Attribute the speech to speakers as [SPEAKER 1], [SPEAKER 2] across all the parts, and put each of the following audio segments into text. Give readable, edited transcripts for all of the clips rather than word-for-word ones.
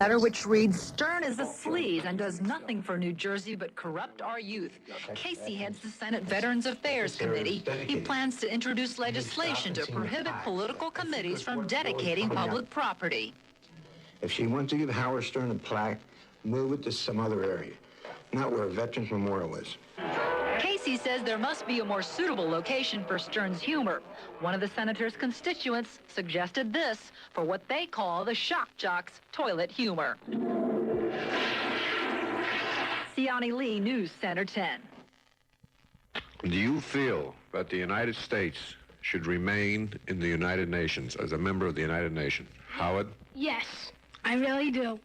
[SPEAKER 1] Letter which reads, Stern is a sleaze and does nothing for New Jersey but corrupt our youth. Casey heads the Senate Veterans Affairs Committee. He plans to introduce legislation to prohibit political committees from dedicating public property.
[SPEAKER 2] If she wants to give Howard Stern a plaque, move it to some other area, not where a Veterans Memorial is.
[SPEAKER 1] Casey says there must be a more suitable location for Stern's humor. One of the senator's constituents suggested this for what they call the shock jock's toilet humor. Siani Lee, News Center 10.
[SPEAKER 3] Do you feel that the United States should remain in the United Nations as a member of the United Nations? Howard?
[SPEAKER 4] Yes, I really do.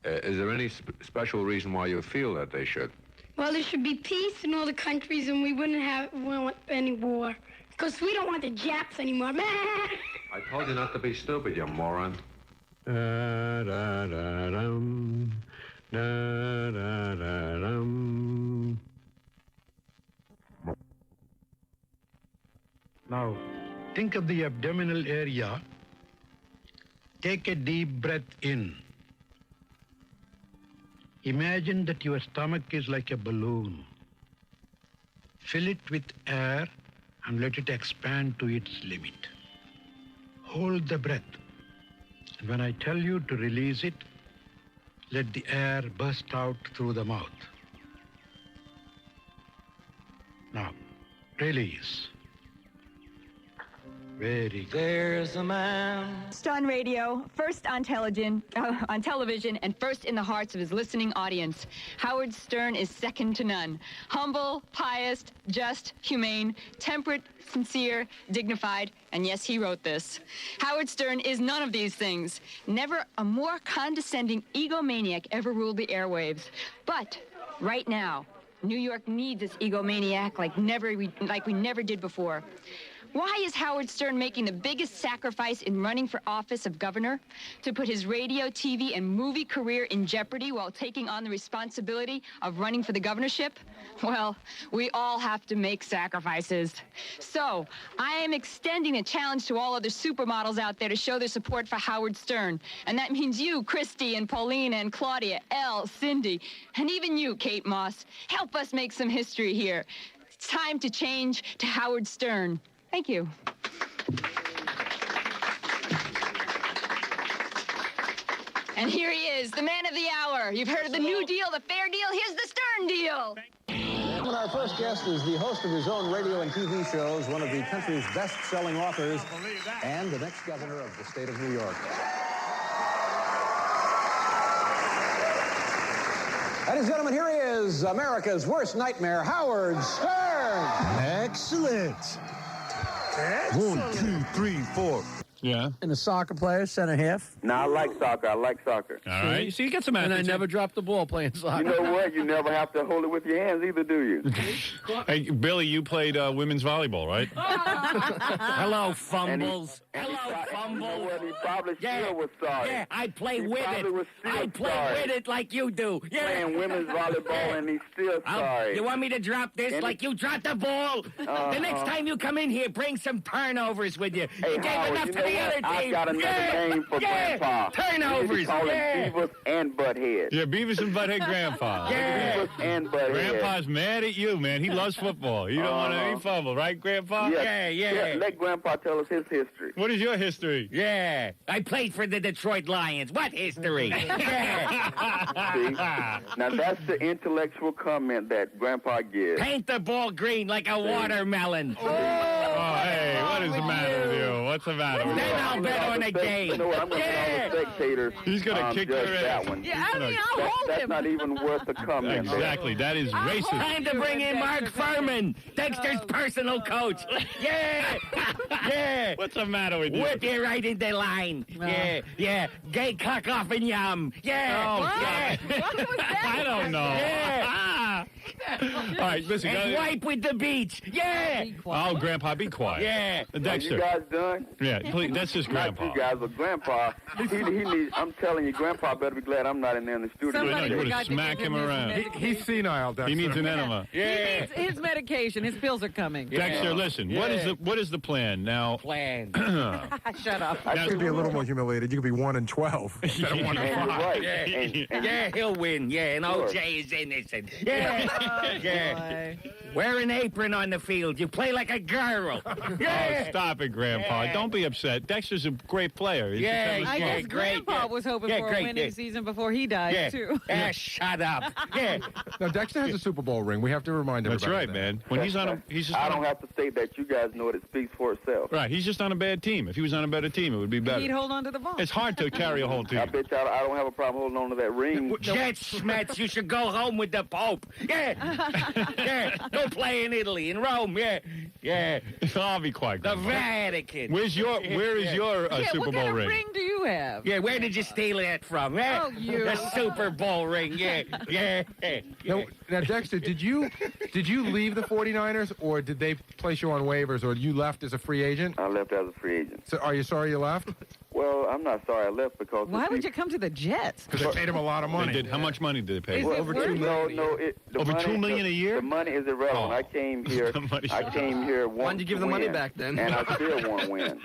[SPEAKER 3] Is there any special reason why you feel that they should?
[SPEAKER 4] Well, there should be peace in all the countries, and we wouldn't want any war. Because we don't want the Japs anymore.
[SPEAKER 3] I told you not to be stupid, you moron.
[SPEAKER 5] Now, think of the abdominal area. Take a deep breath in. Imagine that your stomach is like a balloon. Fill it with air and let it expand to its limit. Hold the breath. And when I tell you to release it, let the air burst out through the mouth. Now, release. Very good.
[SPEAKER 6] There's a man.
[SPEAKER 7] On radio, first on television, and first in the hearts of his listening audience. Howard Stern is second to none. Humble, pious, just, humane, temperate, sincere, dignified, and yes, he wrote this. Howard Stern is none of these things. Never a more condescending egomaniac ever ruled the airwaves. But right now, New York needs this egomaniac like we never did before. Why is Howard Stern making the biggest sacrifice in running for office of governor? To put his radio, TV, and movie career in jeopardy while taking on the responsibility of running for the governorship? Well, we all have to make sacrifices. So, I am extending a challenge to all other supermodels out there to show their support for Howard Stern. And that means you, Christy, and Paulina, and Claudia, Elle, Cindy, and even you, Kate Moss. Help us make some history here. It's time to change to Howard Stern. Thank you. And here he is, the man of the hour. You've heard of the New Deal, the Fair Deal. Here's the Stern Deal.
[SPEAKER 8] And our first guest is the host of his own radio and TV shows, one of the country's best-selling authors, and the next governor of the state of New York. Ladies and gentlemen, here he is, America's worst nightmare, Howard Stern.
[SPEAKER 9] Excellent. 1, 2, 3, 4.
[SPEAKER 10] Yeah.
[SPEAKER 11] And a soccer player, center half.
[SPEAKER 12] No, I like soccer.
[SPEAKER 10] All right. So you get some
[SPEAKER 11] And I
[SPEAKER 10] attitude.
[SPEAKER 11] never dropped the ball playing soccer.
[SPEAKER 12] You know what? You never have to hold it with your hands either, do you?
[SPEAKER 10] Hey, Billy, you played women's volleyball, right?
[SPEAKER 13] Hello, fumbles.
[SPEAKER 12] You know what? He probably
[SPEAKER 13] Yeah.
[SPEAKER 12] still was sorry.
[SPEAKER 13] Yeah, I play
[SPEAKER 12] He
[SPEAKER 13] with
[SPEAKER 12] probably was
[SPEAKER 13] it.
[SPEAKER 12] still
[SPEAKER 13] I play
[SPEAKER 12] sorry.
[SPEAKER 13] with it like you do. Yeah.
[SPEAKER 12] Playing women's volleyball, and he's still sorry.
[SPEAKER 13] You want me to drop this
[SPEAKER 12] And
[SPEAKER 13] like you dropped the ball? The next time you come in here, bring some turnovers with you.
[SPEAKER 12] Hey,
[SPEAKER 13] You gave
[SPEAKER 12] Howard,
[SPEAKER 13] enough
[SPEAKER 12] you
[SPEAKER 13] to
[SPEAKER 12] know
[SPEAKER 13] the
[SPEAKER 12] what?
[SPEAKER 13] other
[SPEAKER 12] I've
[SPEAKER 13] team.
[SPEAKER 12] got another name for Grandpa.
[SPEAKER 13] Turnovers.
[SPEAKER 12] We call
[SPEAKER 13] Yeah.
[SPEAKER 12] him Beavis and Butthead.
[SPEAKER 10] Yeah, Beavis and Butthead Grandpa.
[SPEAKER 13] Yeah.
[SPEAKER 12] Beavis and Butthead.
[SPEAKER 10] Grandpa's mad at you, man. He loves football. You don't want any fumble, right, Grandpa?
[SPEAKER 13] Yeah.
[SPEAKER 12] Let Grandpa tell us his history.
[SPEAKER 10] What is your history?
[SPEAKER 13] Yeah. I played for the Detroit Lions. What history? Yeah.
[SPEAKER 12] See? Now, that's the intellectual comment that Grandpa gives.
[SPEAKER 13] Paint the ball green like a watermelon.
[SPEAKER 10] Oh, hey, what is the matter with you? What's the matter with you?
[SPEAKER 13] Then I'll bet on a game.
[SPEAKER 12] You know what? I'm going to tell the spectators.
[SPEAKER 10] He's going to kick
[SPEAKER 12] judge
[SPEAKER 10] your ass.
[SPEAKER 12] that one.
[SPEAKER 7] Yeah, I mean, I'll hold
[SPEAKER 12] That's
[SPEAKER 7] him.
[SPEAKER 12] not even worth the comment.
[SPEAKER 10] Exactly. That is racist.
[SPEAKER 13] Time to bring in Mark Furman, Dexter's personal coach. Yeah. Yeah.
[SPEAKER 10] What's the matter with you?
[SPEAKER 13] Whip you right into line. Yeah. Gay cock off and yum. Yeah.
[SPEAKER 10] Oh,
[SPEAKER 13] yeah.
[SPEAKER 7] What was that?
[SPEAKER 10] I don't know.
[SPEAKER 13] Yeah.
[SPEAKER 10] All right, listen.
[SPEAKER 13] And wipe with the beach. Yeah.
[SPEAKER 10] Oh, Grandpa, be quiet.
[SPEAKER 13] Yeah.
[SPEAKER 10] Dexter.
[SPEAKER 12] Are you guys done?
[SPEAKER 10] Yeah, please, that's just Grandpa.
[SPEAKER 12] Not you guys, but Grandpa. He needs. I'm telling you, Grandpa better be glad I'm not in there in the studio.
[SPEAKER 10] You would have smacked him around.
[SPEAKER 6] He's senile, Dexter.
[SPEAKER 10] He needs an enema.
[SPEAKER 14] He needs his medication. His pills are coming.
[SPEAKER 10] Dexter, listen. What is the plan now?
[SPEAKER 13] Plan.
[SPEAKER 14] Shut up.
[SPEAKER 6] I could be a little more humiliated. You could be 1-12 instead of 1-5.
[SPEAKER 12] Right.
[SPEAKER 13] Yeah, he'll win. Yeah, and OJ is innocent. Yeah. Wear an apron on the field. You play like a girl. Yeah.
[SPEAKER 10] Oh, stop it, Grandpa.
[SPEAKER 13] Yeah.
[SPEAKER 10] Don't be upset. Dexter's a great player. He's
[SPEAKER 14] I
[SPEAKER 10] just
[SPEAKER 14] guess Grandpa was hoping for a winning season before he died, too.
[SPEAKER 13] Shut up. Yeah.
[SPEAKER 6] Now, Dexter has a Super Bowl ring. We have to remind everybody.
[SPEAKER 10] That's right, man. When he's on he's just
[SPEAKER 12] I don't have to state that. You guys know it. It speaks for itself.
[SPEAKER 10] Right. He's just on a bad team. If he was on a better team, it would be better.
[SPEAKER 14] He'd hold on to the ball.
[SPEAKER 10] It's hard to carry a whole team.
[SPEAKER 12] I bet y'all I don't have a problem holding on to that ring.
[SPEAKER 13] Jets, Smets, you should go home with the Pope. Yeah. Yeah. Go play in Italy, in Rome. Yeah. Yeah.
[SPEAKER 10] I'll be quiet.
[SPEAKER 13] The Vatican.
[SPEAKER 10] Where is your Super Bowl
[SPEAKER 14] what kind
[SPEAKER 10] ring?
[SPEAKER 14] of ring do you have?
[SPEAKER 13] Yeah, where did you steal that from? Yeah?
[SPEAKER 14] Oh, you.
[SPEAKER 13] The Super Bowl ring. Yeah. Yeah.
[SPEAKER 6] Now, Dexter, did you leave the 49ers, or did they place you on waivers, or you left as a free agent?
[SPEAKER 12] I left as a free agent.
[SPEAKER 6] So are you sorry you left?
[SPEAKER 12] Well, I'm not sorry I left because...
[SPEAKER 14] Why would you come to the Jets?
[SPEAKER 6] Because they paid him a lot of money.
[SPEAKER 10] How much money did they pay?
[SPEAKER 14] Well,
[SPEAKER 6] over $2 million.
[SPEAKER 10] Over $2 million a year?
[SPEAKER 12] The money is irrelevant. I came here.
[SPEAKER 11] Why did you give the money back then?
[SPEAKER 12] And I still want to win.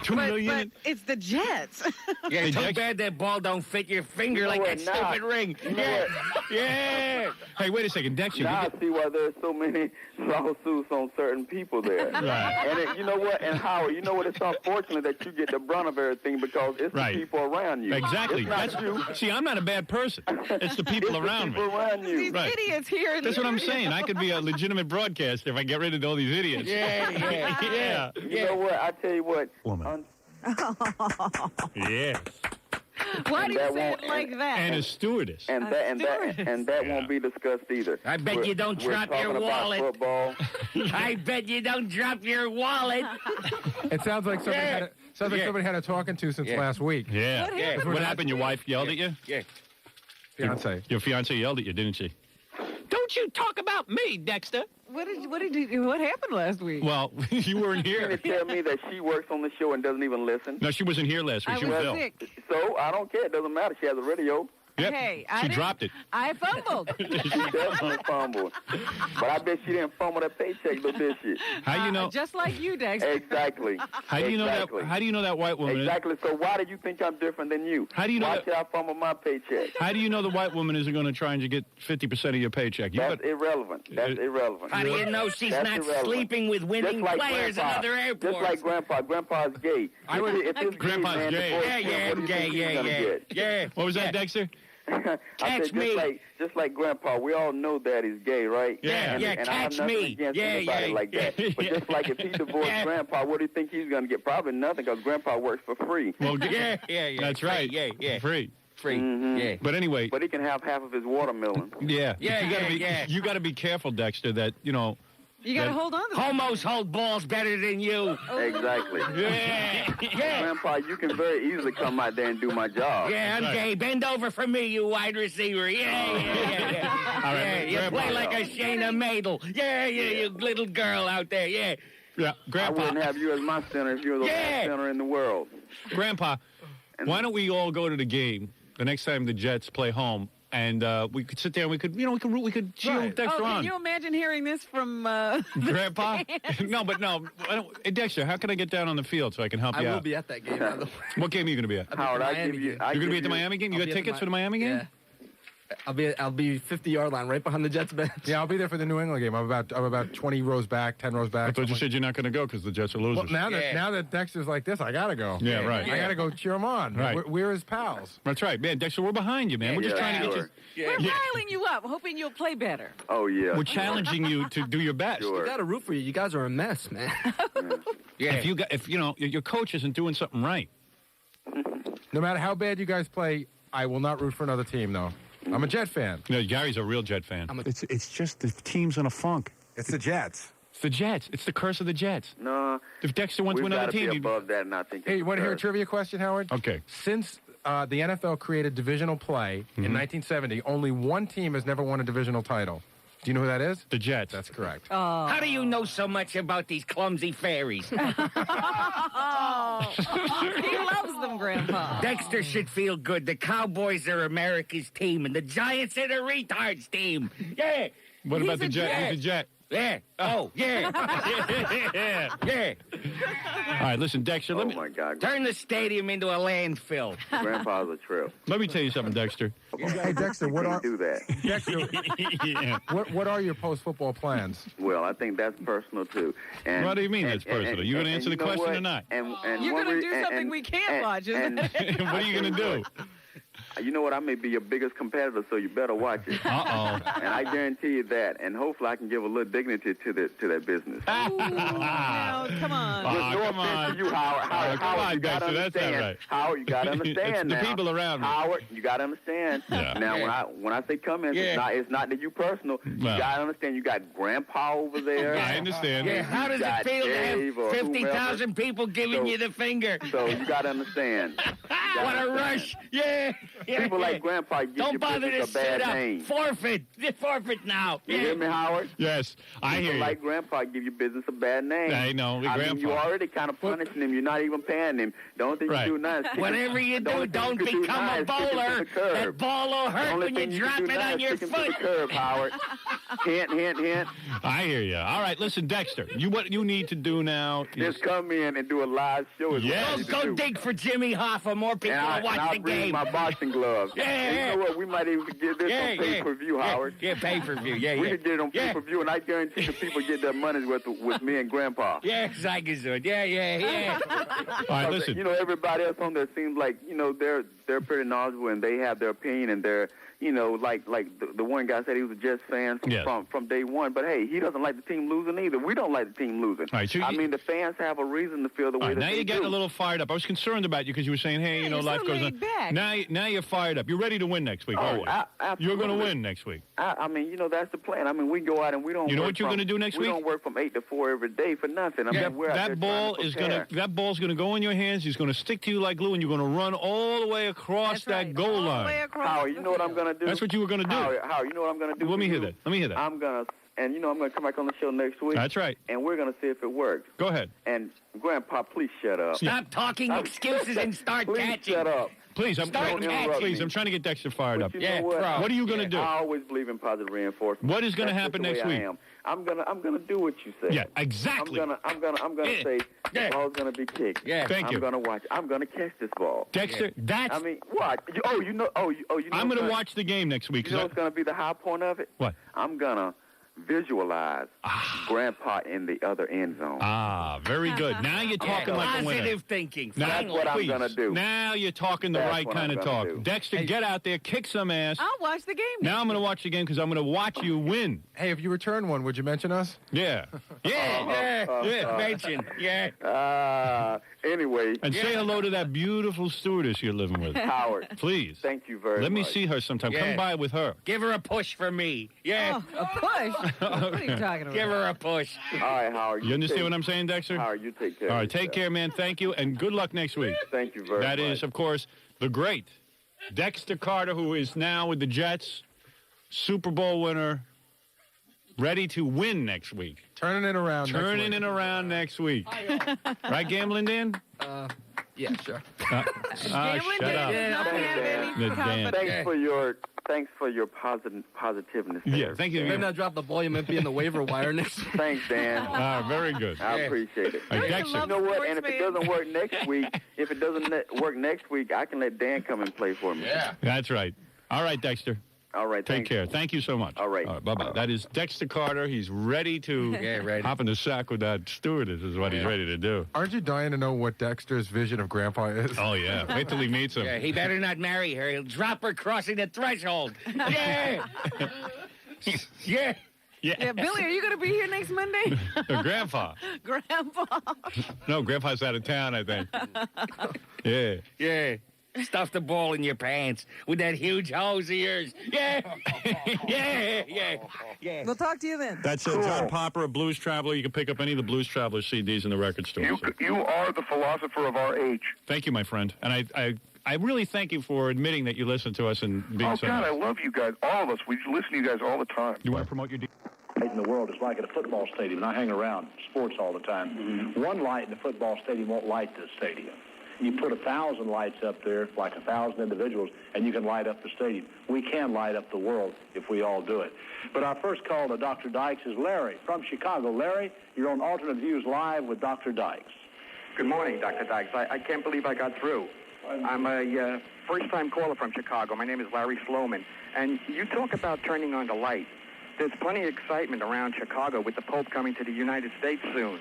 [SPEAKER 10] $2 million?
[SPEAKER 14] But it's the Jets.
[SPEAKER 13] Yeah, too bad that ball don't fit your finger like that stupid ring. Yeah. Yeah.
[SPEAKER 10] Hey, wait a second, Dexter.
[SPEAKER 12] Now I see why there's so many lawsuits on certain people there.
[SPEAKER 10] Right.
[SPEAKER 12] And you know what? And Howard, you know what? It's unfortunate that you get the brunt of everything because it's the people around you.
[SPEAKER 10] Exactly.
[SPEAKER 12] It's not you.
[SPEAKER 10] See, I'm not a bad person. It's the people around
[SPEAKER 12] me. Around you.
[SPEAKER 14] These idiots here.
[SPEAKER 10] That's what I'm saying. I could be a legitimate broadcaster if I get rid of all these idiots.
[SPEAKER 12] Yeah. You know what? I tell you what.
[SPEAKER 10] Woman. Yes.
[SPEAKER 14] Why do you say it like that?
[SPEAKER 10] And a stewardess.
[SPEAKER 12] And that won't be discussed either.
[SPEAKER 13] I bet you don't drop your wallet.
[SPEAKER 12] Football.
[SPEAKER 13] I bet you don't drop your wallet.
[SPEAKER 6] It sounds like somebody somebody had a talking to since last week.
[SPEAKER 10] Yeah. What happened? Your wife yelled at you?
[SPEAKER 13] Yeah.
[SPEAKER 6] Fiance.
[SPEAKER 10] Your fiance yelled at you, didn't she? Don't you talk about me, Dexter.
[SPEAKER 14] What happened last week?
[SPEAKER 10] Well, you weren't here.
[SPEAKER 12] You tell me that she works on the show and doesn't even listen.
[SPEAKER 10] No, she wasn't here last week. She was ill.
[SPEAKER 14] Sick.
[SPEAKER 12] So I don't care. It doesn't matter. She has a radio.
[SPEAKER 10] Yep.
[SPEAKER 14] Hey,
[SPEAKER 10] she dropped it.
[SPEAKER 14] I fumbled.
[SPEAKER 12] She definitely fumbled. But I bet she didn't fumble that paycheck, though, did she?
[SPEAKER 10] How you know?
[SPEAKER 14] Just like you, Dexter.
[SPEAKER 12] Exactly.
[SPEAKER 10] How do you know that? How do you know that white woman?
[SPEAKER 12] Exactly. So why do you think I'm different than you?
[SPEAKER 10] How do you know?
[SPEAKER 12] Why should I fumble my paycheck?
[SPEAKER 10] How do you know the white woman isn't going to try and get 50% of your paycheck?
[SPEAKER 12] That's irrelevant. That's irrelevant.
[SPEAKER 13] How do you know she's not sleeping with winning players in other airports?
[SPEAKER 12] Just like Grandpa. Grandpa's gay.
[SPEAKER 10] Grandpa's gay.
[SPEAKER 13] Yeah.
[SPEAKER 10] What was that, Dexter?
[SPEAKER 13] Catch me.
[SPEAKER 12] Just like Grandpa, we all know Daddy's gay, right?
[SPEAKER 10] Yeah.
[SPEAKER 12] And I have nothing against anybody like that. But just like if he divorced Grandpa, what do you think he's going to get? Probably nothing because Grandpa works for free.
[SPEAKER 10] Well, That's right.
[SPEAKER 13] Yeah.
[SPEAKER 10] Free.
[SPEAKER 12] Mm-hmm.
[SPEAKER 13] Yeah.
[SPEAKER 10] But anyway.
[SPEAKER 12] But he can have half of his watermelon.
[SPEAKER 10] Yeah. You got to be careful, Dexter, that, you know.
[SPEAKER 14] You got to hold on to
[SPEAKER 13] Homos hold balls better than you.
[SPEAKER 12] Exactly.
[SPEAKER 13] Yeah.
[SPEAKER 12] Grandpa, you can very easily come out there and do my job.
[SPEAKER 13] Yeah, I'm gay. Bend over for me, you wide receiver. Yeah.
[SPEAKER 10] All right,
[SPEAKER 13] you play like a Shayna Madel. Yeah, you little girl out there. Yeah.
[SPEAKER 12] I
[SPEAKER 10] Grandpa.
[SPEAKER 12] wouldn't have you as my center if you were the best center in the world.
[SPEAKER 10] Grandpa, why don't we all go to the game the next time the Jets play home? And we could sit there and we could cheer Dexter on.
[SPEAKER 14] Can you imagine hearing this from
[SPEAKER 10] Grandpa? No. Dexter, how can I get down on the field so I can help you out?
[SPEAKER 11] I will be at that game, by the way.
[SPEAKER 10] What game are you going to be at?
[SPEAKER 12] Howard,
[SPEAKER 10] You're going to be at the Miami game? You got tickets for the Miami game?
[SPEAKER 11] Yeah. I'll be 50-yard line right behind the Jets bench.
[SPEAKER 6] Yeah, I'll be there for the New England game. I'm about 20 rows back, 10 rows back.
[SPEAKER 10] I thought you said you're not going to go because the Jets are losers.
[SPEAKER 6] Well, now that Dexter's like this, I gotta go.
[SPEAKER 10] Yeah, right.
[SPEAKER 6] I gotta go cheer him on.
[SPEAKER 10] Right.
[SPEAKER 6] We're his pals.
[SPEAKER 10] That's right, man. Dexter, we're behind you, man. We're just trying to get you.
[SPEAKER 14] We're riling you up, hoping you'll play better.
[SPEAKER 12] Oh yeah.
[SPEAKER 10] We're challenging you to do your best.
[SPEAKER 11] We got to root for you. You guys are a mess, man.
[SPEAKER 10] If your coach isn't doing something right.
[SPEAKER 6] No matter how bad you guys play, I will not root for another team, though. I'm a Jet fan.
[SPEAKER 10] No, Gary's a real Jet fan.
[SPEAKER 9] It's just the team's in a funk.
[SPEAKER 6] It's the Jets.
[SPEAKER 10] It's the Jets. It's the curse of the Jets.
[SPEAKER 12] No.
[SPEAKER 10] If Dexter went to another team,
[SPEAKER 12] be above that, and I think.
[SPEAKER 6] Hey, you want to hear a trivia question, Howard?
[SPEAKER 10] Okay.
[SPEAKER 6] Since the NFL created divisional play in 1970, only one team has never won a divisional title. Do you know who that is?
[SPEAKER 10] The Jets.
[SPEAKER 6] That's correct.
[SPEAKER 14] Oh.
[SPEAKER 13] How do you know so much about these clumsy fairies?
[SPEAKER 14] He loves them, Grandpa.
[SPEAKER 13] Dexter should feel good. The Cowboys are America's team, and the Giants are the retards team. Yeah.
[SPEAKER 10] What about the Jet? He's a Jet.
[SPEAKER 13] Yeah. Oh, yeah. Yeah.
[SPEAKER 10] All right, listen, Dexter, let me...
[SPEAKER 12] my God.
[SPEAKER 13] Turn the stadium into a landfill.
[SPEAKER 12] Grandpa's a trip.
[SPEAKER 10] Let me tell you something, Dexter.
[SPEAKER 6] Hey, Dexter, what are
[SPEAKER 12] do that?
[SPEAKER 6] Dexter,
[SPEAKER 10] Yeah.
[SPEAKER 6] what are your post-football plans?
[SPEAKER 12] Well, I think that's personal too. And,
[SPEAKER 10] What do you mean that's personal? You gonna answer the question
[SPEAKER 12] what?
[SPEAKER 10] or not?
[SPEAKER 12] And
[SPEAKER 14] You're
[SPEAKER 12] one
[SPEAKER 14] going to
[SPEAKER 12] re-
[SPEAKER 14] do
[SPEAKER 12] and-
[SPEAKER 14] something
[SPEAKER 12] and-
[SPEAKER 14] we can't watch, isn't
[SPEAKER 12] and-
[SPEAKER 14] it?
[SPEAKER 10] What are you going to do?
[SPEAKER 12] You know what? I may be your biggest competitor, so you better watch it.
[SPEAKER 10] Uh-oh.
[SPEAKER 12] And I guarantee you that. And hopefully I can give a little dignity to that business.
[SPEAKER 14] Now, come on.
[SPEAKER 10] Oh,
[SPEAKER 12] No
[SPEAKER 10] come
[SPEAKER 12] offense
[SPEAKER 10] on.
[SPEAKER 12] to you, Howard.
[SPEAKER 10] Oh, come on,
[SPEAKER 12] you gotta
[SPEAKER 10] Dexter, that's not
[SPEAKER 12] understand.
[SPEAKER 10] right.
[SPEAKER 12] Howard, you gotta understand
[SPEAKER 10] It's the
[SPEAKER 12] now.
[SPEAKER 10] people around me.
[SPEAKER 12] Howard, you gotta understand.
[SPEAKER 10] Yeah.
[SPEAKER 12] Now, when I say comments, it's not that you personal. You
[SPEAKER 10] Well.
[SPEAKER 12] gotta understand. You got Grandpa over there.
[SPEAKER 10] I understand.
[SPEAKER 13] Yeah, how does it feel to have 50,000 people giving you the finger?
[SPEAKER 12] So you gotta understand.
[SPEAKER 13] What a rush. Yeah.
[SPEAKER 12] People like Grandpa give
[SPEAKER 13] Don't
[SPEAKER 12] your
[SPEAKER 13] bother to
[SPEAKER 12] business a bad
[SPEAKER 13] sit up.
[SPEAKER 12] name.
[SPEAKER 13] Forfeit. Forfeit now.
[SPEAKER 12] You hear me, Howard?
[SPEAKER 10] Yes, I hear
[SPEAKER 12] People
[SPEAKER 10] you.
[SPEAKER 12] like Grandpa give your business a bad name.
[SPEAKER 10] I know, the
[SPEAKER 12] I mean,
[SPEAKER 10] Grandpa.
[SPEAKER 12] you're already kind of punishing him. You're not even paying him. The only thing
[SPEAKER 10] Right.
[SPEAKER 12] you do now is kick him-
[SPEAKER 13] Whatever you
[SPEAKER 12] the only
[SPEAKER 13] do,
[SPEAKER 12] thing
[SPEAKER 13] don't
[SPEAKER 12] you can do
[SPEAKER 13] become
[SPEAKER 12] now
[SPEAKER 13] a
[SPEAKER 12] is kick him to
[SPEAKER 13] bowler.
[SPEAKER 12] the curb.
[SPEAKER 13] That ball will
[SPEAKER 12] The
[SPEAKER 13] hurt
[SPEAKER 12] only
[SPEAKER 13] when
[SPEAKER 12] thing
[SPEAKER 13] you
[SPEAKER 12] can
[SPEAKER 13] drop
[SPEAKER 12] do
[SPEAKER 13] it
[SPEAKER 12] now
[SPEAKER 13] on
[SPEAKER 12] is
[SPEAKER 13] your
[SPEAKER 12] kick him to
[SPEAKER 13] foot.
[SPEAKER 12] the curb, Howard. Hint, hint, hint.
[SPEAKER 10] I hear you. All right, listen, Dexter, what you need to do now is...
[SPEAKER 12] Just come in and do a live show. Is
[SPEAKER 10] Yes.
[SPEAKER 12] what you need to
[SPEAKER 13] Go
[SPEAKER 12] do.
[SPEAKER 13] dig for Jimmy Hoffa. More people
[SPEAKER 12] And
[SPEAKER 13] will watch
[SPEAKER 12] I'll
[SPEAKER 13] the
[SPEAKER 12] bring
[SPEAKER 13] game.
[SPEAKER 12] my boxing gloves.
[SPEAKER 13] Yeah,
[SPEAKER 12] And
[SPEAKER 13] yeah.
[SPEAKER 12] you know what? We might even get this on pay-per-view, Howard.
[SPEAKER 13] Yeah, pay-per-view. Yeah,
[SPEAKER 12] We
[SPEAKER 13] yeah.
[SPEAKER 12] could get it on
[SPEAKER 13] Yeah.
[SPEAKER 12] pay-per-view, and I guarantee the people get their money's worth with me and Grandpa.
[SPEAKER 13] Yeah, Zygazord. Yeah, yeah, yeah.
[SPEAKER 10] All right, listen.
[SPEAKER 12] You know, everybody else on there seems like, you know, they're pretty knowledgeable and they have their opinion and they're, you know, like the one guy said he was a Jets fan from day one. But hey, he doesn't like the team losing either. We don't like the team losing.
[SPEAKER 10] All right, so
[SPEAKER 12] I mean, the fans have a reason to feel the way that
[SPEAKER 10] now
[SPEAKER 12] they
[SPEAKER 10] you're getting
[SPEAKER 12] do.
[SPEAKER 10] a little fired up. I was concerned about you because you were saying, hey, you know,
[SPEAKER 14] you're
[SPEAKER 10] life
[SPEAKER 14] so
[SPEAKER 10] goes on.
[SPEAKER 14] laid back.
[SPEAKER 10] Now you're fired up. You're ready to win next week, aren't you?
[SPEAKER 12] Absolutely.
[SPEAKER 10] You're going to win next week.
[SPEAKER 12] I mean, you know, that's the plan. I mean, we go out and we don't.
[SPEAKER 10] You know
[SPEAKER 12] work
[SPEAKER 10] what you're
[SPEAKER 12] from-
[SPEAKER 10] gonna do next
[SPEAKER 12] we
[SPEAKER 10] week?
[SPEAKER 12] don't work from 8 to 4 every day for nothing. I mean, we're out there
[SPEAKER 10] That ball
[SPEAKER 12] trying to
[SPEAKER 10] is
[SPEAKER 12] prepare.
[SPEAKER 10] that ball's gonna go in your hands. It's gonna stick to you like glue, and you're gonna run all the way across that goal line.
[SPEAKER 12] Howard, you know what I'm gonna do?
[SPEAKER 10] That's what you were gonna do.
[SPEAKER 12] Howard, you know what I'm gonna do?
[SPEAKER 10] Let me
[SPEAKER 12] for
[SPEAKER 10] hear
[SPEAKER 12] you?
[SPEAKER 10] that. Let me hear that.
[SPEAKER 12] I'm gonna come back on the show next week.
[SPEAKER 10] That's right.
[SPEAKER 12] And we're gonna see if it works.
[SPEAKER 10] Go ahead.
[SPEAKER 12] And Grandpa, please shut up.
[SPEAKER 13] Stop talking excuses and start
[SPEAKER 12] please
[SPEAKER 13] catching.
[SPEAKER 12] Shut up.
[SPEAKER 10] Please, I'm
[SPEAKER 12] Don't interrupt
[SPEAKER 10] please.
[SPEAKER 12] me.
[SPEAKER 10] I'm trying to get Dexter fired
[SPEAKER 12] But
[SPEAKER 10] up.
[SPEAKER 12] you know what?
[SPEAKER 10] What are you gonna do?
[SPEAKER 12] I always believe in positive reinforcement.
[SPEAKER 10] What is gonna
[SPEAKER 12] That's
[SPEAKER 10] happen
[SPEAKER 12] just the
[SPEAKER 10] next
[SPEAKER 12] way
[SPEAKER 10] week?
[SPEAKER 12] I am. I'm gonna do what you say.
[SPEAKER 10] Yeah, exactly.
[SPEAKER 12] I'm gonna say the ball's gonna be kicked.
[SPEAKER 13] Yeah.
[SPEAKER 10] Thank you.
[SPEAKER 12] I'm gonna watch. I'm gonna catch this ball.
[SPEAKER 10] Dexter, that's.
[SPEAKER 12] I mean, what? You know.
[SPEAKER 10] I'm gonna watch the game next week.
[SPEAKER 12] You know what's gonna be the high point of it?
[SPEAKER 10] What?
[SPEAKER 12] I'm gonna visualize Grandpa in the other end zone.
[SPEAKER 10] Very good. Now you're talking like a winner.
[SPEAKER 13] Positive thinking.
[SPEAKER 10] Now,
[SPEAKER 12] That's what I'm
[SPEAKER 10] please,
[SPEAKER 12] gonna do.
[SPEAKER 10] Now you're talking the
[SPEAKER 12] That's
[SPEAKER 10] right
[SPEAKER 12] what
[SPEAKER 10] kind
[SPEAKER 12] I'm
[SPEAKER 10] of
[SPEAKER 12] gonna
[SPEAKER 10] talk.
[SPEAKER 12] do.
[SPEAKER 10] Dexter, get out there, kick some ass.
[SPEAKER 14] I'll watch the game.
[SPEAKER 10] Now I'm going to watch the game because I'm going to watch you win.
[SPEAKER 6] Hey, if you return one, would you mention us?
[SPEAKER 10] Yeah. Yeah.
[SPEAKER 13] Mention. Yeah.
[SPEAKER 12] Anyway.
[SPEAKER 10] And say hello to that beautiful stewardess you're living with.
[SPEAKER 12] Howard.
[SPEAKER 10] Please.
[SPEAKER 12] Thank you very much.
[SPEAKER 10] Let me see her sometime.
[SPEAKER 13] Yeah.
[SPEAKER 10] Come by with her.
[SPEAKER 13] Give her a push for me. Yeah.
[SPEAKER 14] Oh, a push? What are you talking about?
[SPEAKER 13] Give her a push.
[SPEAKER 12] All right, Howard.
[SPEAKER 10] You understand what I'm saying, Dexter?
[SPEAKER 12] Howard, you take care.
[SPEAKER 10] All right,
[SPEAKER 12] of
[SPEAKER 10] take
[SPEAKER 12] yourself.
[SPEAKER 10] care, man. Thank you, and good luck next week.
[SPEAKER 12] Thank you very much.
[SPEAKER 10] That is, of course, the great Dexter Carter, who is now with the Jets, Super Bowl winner, ready to win next week.
[SPEAKER 6] Turning it around.
[SPEAKER 10] Turning it around next week. Right, Gambling Dan?
[SPEAKER 11] Yeah, sure.
[SPEAKER 10] Shut up.
[SPEAKER 12] Thanks for your positiveness. There.
[SPEAKER 10] Yeah, thank you.
[SPEAKER 11] Maybe not drop the volume and be in the waiver wire next week.
[SPEAKER 12] Thanks, Dan.
[SPEAKER 10] Very good.
[SPEAKER 12] I appreciate it.
[SPEAKER 10] Hey, Dexter.
[SPEAKER 12] You know what? And if it doesn't work next week, work next week, I can let Dan come and play for me.
[SPEAKER 6] Yeah.
[SPEAKER 10] That's right. All right, Dexter.
[SPEAKER 12] All right.
[SPEAKER 10] Take
[SPEAKER 12] Thanks.
[SPEAKER 10] care. Thank you so much.
[SPEAKER 12] All right.
[SPEAKER 10] Bye-bye. That is Dexter Carter. He's ready to hop in the sack with that stewardess is what he's ready to do.
[SPEAKER 6] Aren't you dying to know what Dexter's vision of Grandpa is?
[SPEAKER 10] Oh, yeah. Wait till he meets him.
[SPEAKER 13] Yeah, he better not marry her. He'll drop her crossing the threshold. Yeah. Yeah.
[SPEAKER 14] Yeah, Billy, are you going to be here next Monday?
[SPEAKER 10] Grandpa.
[SPEAKER 14] Grandpa.
[SPEAKER 10] No, Grandpa's out of town, I think. Yeah.
[SPEAKER 13] Yeah. Stuff the ball in your pants with that huge hose of yours. Yeah. Yeah.
[SPEAKER 14] We'll talk to you then.
[SPEAKER 10] That's John Popper, a Blues Traveler. You can pick up any of the Blues Traveler CDs in the record store.
[SPEAKER 15] You are the philosopher of our age.
[SPEAKER 10] Thank you, my friend. And I really thank you for admitting that you listen to us and being so
[SPEAKER 15] God,
[SPEAKER 10] nice.
[SPEAKER 15] I love you guys, all of us. We listen to you guys all the time.
[SPEAKER 10] You want to promote your...
[SPEAKER 16] In the world, it's like at a football stadium, and I hang around sports all the time. One light in the football stadium won't light the stadium. You put 1,000 lights up there, like 1,000 individuals, and you can light up the stadium. We can light up the world if we all do it. But our first call to Dr. Dykes is Larry from Chicago. Larry, you're on Alternate Views Live with Dr. Dykes.
[SPEAKER 17] Good morning, Dr. Dykes. I can't believe I got through. I'm a first-time caller from Chicago. My name is Larry Sloman. And you talk about turning on the light. There's plenty of excitement around Chicago with the Pope coming to the United States soon.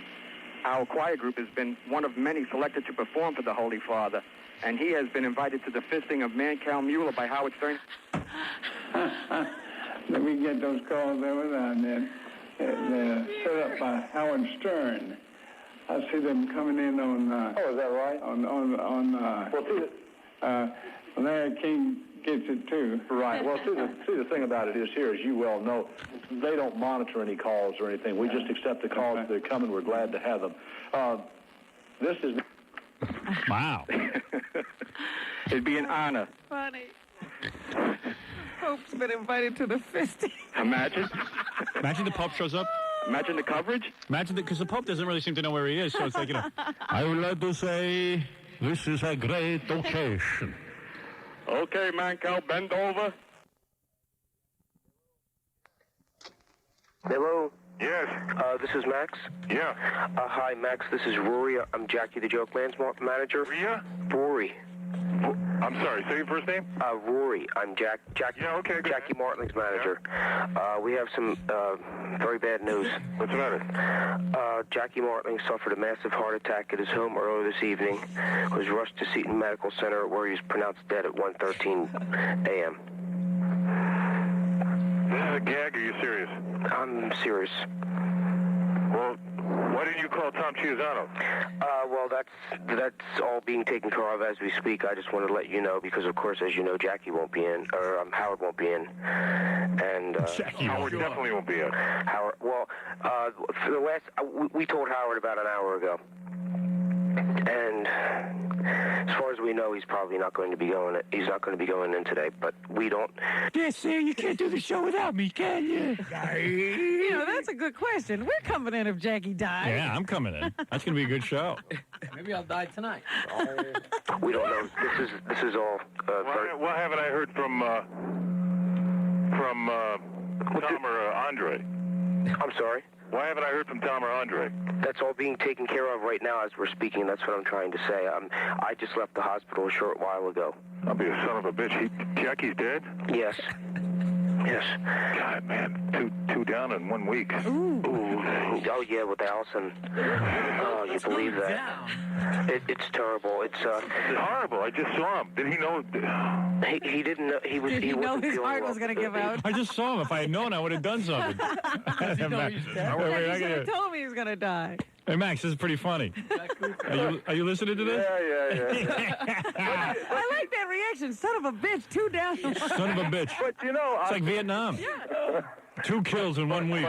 [SPEAKER 17] Our choir group has been one of many selected to perform for the Holy Father, and he has been invited to the fisting of Mancow Mueller by Howard Stern.
[SPEAKER 18] Let me get those calls over there, and then they're set up by Howard Stern. I see them coming in on.
[SPEAKER 16] Oh, is that right?
[SPEAKER 18] Larry King gets it too.
[SPEAKER 16] Right. Well, see, the thing about it is here, as you well know, they don't monitor any calls or anything. We just accept the calls that are coming. We're glad to have them. This is...
[SPEAKER 10] Wow.
[SPEAKER 17] It'd be an honor.
[SPEAKER 14] Funny. Pope's been invited to the fisting.
[SPEAKER 17] Imagine.
[SPEAKER 10] Imagine the Pope shows up.
[SPEAKER 17] Imagine the coverage.
[SPEAKER 10] Imagine because the Pope doesn't really seem to know where he is, so it's like,
[SPEAKER 9] I would like to say this is a great occasion.
[SPEAKER 15] Okay, Mancow, bend over.
[SPEAKER 19] Hello?
[SPEAKER 15] Yes.
[SPEAKER 19] This is Max?
[SPEAKER 15] Yeah.
[SPEAKER 19] Hi, Max. This is Rory. I'm Jackie the Joke Man's manager.
[SPEAKER 15] Rhea?
[SPEAKER 19] Rory.
[SPEAKER 15] I'm sorry, say your first name?
[SPEAKER 19] Rory. I'm Jackie.
[SPEAKER 15] Yeah, okay,
[SPEAKER 19] Jackie Martling's manager. We have some very bad news.
[SPEAKER 15] What's the matter?
[SPEAKER 19] Jackie Martling suffered a massive heart attack at his home earlier this evening. Was rushed to Seton Medical Center, where he was pronounced dead at 1:13 a.m.
[SPEAKER 15] This is a gag, or are you serious?
[SPEAKER 19] I'm serious.
[SPEAKER 15] Well, why didn't you call Tom Chiusano?
[SPEAKER 19] Well, that's all being taken care of as we speak. I just wanted to let you know because, of course, as you know, Jackie won't be in, or Howard won't be in, and
[SPEAKER 15] Howard definitely won't be in.
[SPEAKER 19] Howard. Well, for the last, we told Howard about an hour ago, and as far as we know, he's probably not going to be going. He's not going to be going in today, but we don't.
[SPEAKER 9] Yes, sir. You can't do the show without me, can you?
[SPEAKER 14] You know, that's a good question. We're coming in if Jackie dies.
[SPEAKER 10] Yeah, I'm coming in. That's going to be a good show.
[SPEAKER 11] Maybe I'll die tonight.
[SPEAKER 19] We don't know. This is all.
[SPEAKER 15] What haven't I heard from Tom or Andre?
[SPEAKER 19] I'm sorry?
[SPEAKER 15] Why haven't I heard from Tom or Andre?
[SPEAKER 19] That's all being taken care of right now as we're speaking. That's what I'm trying to say. I just left the hospital a short while ago.
[SPEAKER 15] I'll be a son of a bitch. Jackie's dead?
[SPEAKER 19] Yes. Yes.
[SPEAKER 15] God, man. Two down in 1 week.
[SPEAKER 14] Ooh.
[SPEAKER 19] Oh, yeah, with Allison. Oh, you believe that? It's terrible. It's
[SPEAKER 15] horrible. I just saw him. Did he know?
[SPEAKER 19] He didn't know.
[SPEAKER 14] Did he know his heart was going to give out?
[SPEAKER 10] I just saw him. If I had known, I would have done something.
[SPEAKER 14] He should have told me he was going to die.
[SPEAKER 10] Hey, Max, this is pretty funny. Are you listening to this?
[SPEAKER 15] Yeah.
[SPEAKER 14] I like that reaction. Son of a bitch, 2 down.
[SPEAKER 10] Son of a bitch.
[SPEAKER 15] But, you know...
[SPEAKER 10] It's like Vietnam.
[SPEAKER 14] Yeah.
[SPEAKER 10] 2 kills in 1 week.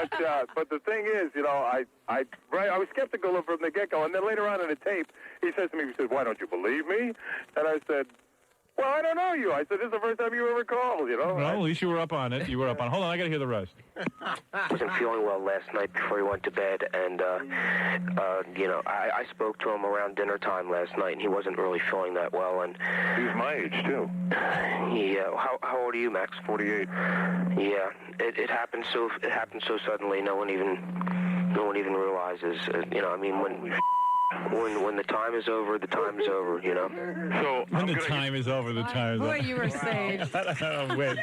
[SPEAKER 15] But the thing is, you know, I was skeptical from the get-go, and then later on in the tape, he says to me, why don't you believe me? And I said, well, I don't know you. I said, this is the first time you ever called, you know?
[SPEAKER 10] Well, at least you were up on it. Hold on, I got to hear the rest.
[SPEAKER 19] Wasn't feeling well last night before he went to bed, and, you know, I spoke to him around dinner time last night, and he wasn't really feeling that well, and...
[SPEAKER 15] He's my age, too.
[SPEAKER 19] Yeah, how old are you, Max?
[SPEAKER 15] 48.
[SPEAKER 19] Yeah, it happened so suddenly, no one even realizes, you know, I mean, when the time is over, the time is over, you know?
[SPEAKER 15] So
[SPEAKER 10] when the time is over, the time is over.
[SPEAKER 14] Boy, you were sage.
[SPEAKER 10] Wait.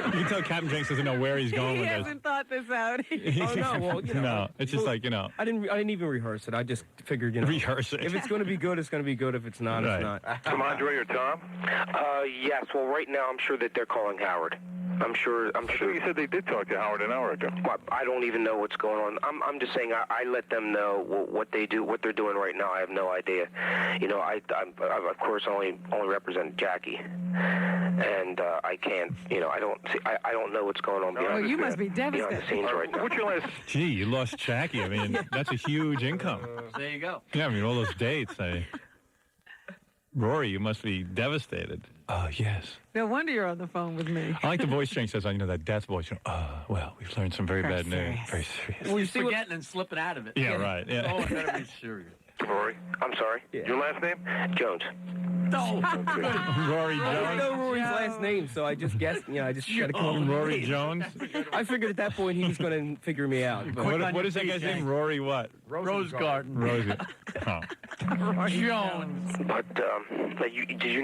[SPEAKER 10] You can tell Capt Janks doesn't know where he's going with this.
[SPEAKER 14] He hasn't thought this out.
[SPEAKER 11] Oh, no, well, you know.
[SPEAKER 10] No, it's just like, you know.
[SPEAKER 11] I didn't even rehearse it. I just figured, you know.
[SPEAKER 10] Rehearse it.
[SPEAKER 11] If it's going to be good, it's going to be good. If it's not, it's not.
[SPEAKER 15] From Andre or Tom?
[SPEAKER 19] Yes, well, right now I'm sure that they're calling Howard. I'm sure.
[SPEAKER 15] You said they did talk to Howard an hour ago.
[SPEAKER 19] I don't even know what's going on. I'm just saying I let them know what they do, what they're doing right now. I have no idea. You know, I of course only represent Jackie, and I can't. You know, I don't know what's going on behind.
[SPEAKER 14] Well, you must be devastated.
[SPEAKER 19] Behind the scenes right now.
[SPEAKER 15] What's your last?
[SPEAKER 10] Gee, you lost Jackie. I mean, that's a huge income.
[SPEAKER 11] There you go.
[SPEAKER 10] Yeah, I mean, all those dates. Rory, you must be devastated. Oh, yes.
[SPEAKER 14] No wonder you're on the phone with me.
[SPEAKER 10] I like the voice Janks says, that death voice. Well, we've learned some very bad news. Very serious.
[SPEAKER 11] Well, you're forgetting and slipping out of it.
[SPEAKER 10] Yeah, right. Yeah.
[SPEAKER 11] Oh, it better be serious.
[SPEAKER 19] Rory, I'm sorry.
[SPEAKER 16] Yeah.
[SPEAKER 19] Your last name? Jones.
[SPEAKER 11] No.
[SPEAKER 10] Rory
[SPEAKER 11] I
[SPEAKER 10] Jones.
[SPEAKER 11] don't know Rory's last name, so I just guessed. I just tried to call him
[SPEAKER 10] Rory Jones.
[SPEAKER 11] I figured at that point he was going to figure me out.
[SPEAKER 10] What is that guy's name? Rory what?
[SPEAKER 11] Rose Garden.
[SPEAKER 10] Rosie. Oh.
[SPEAKER 14] Jones.
[SPEAKER 19] But did you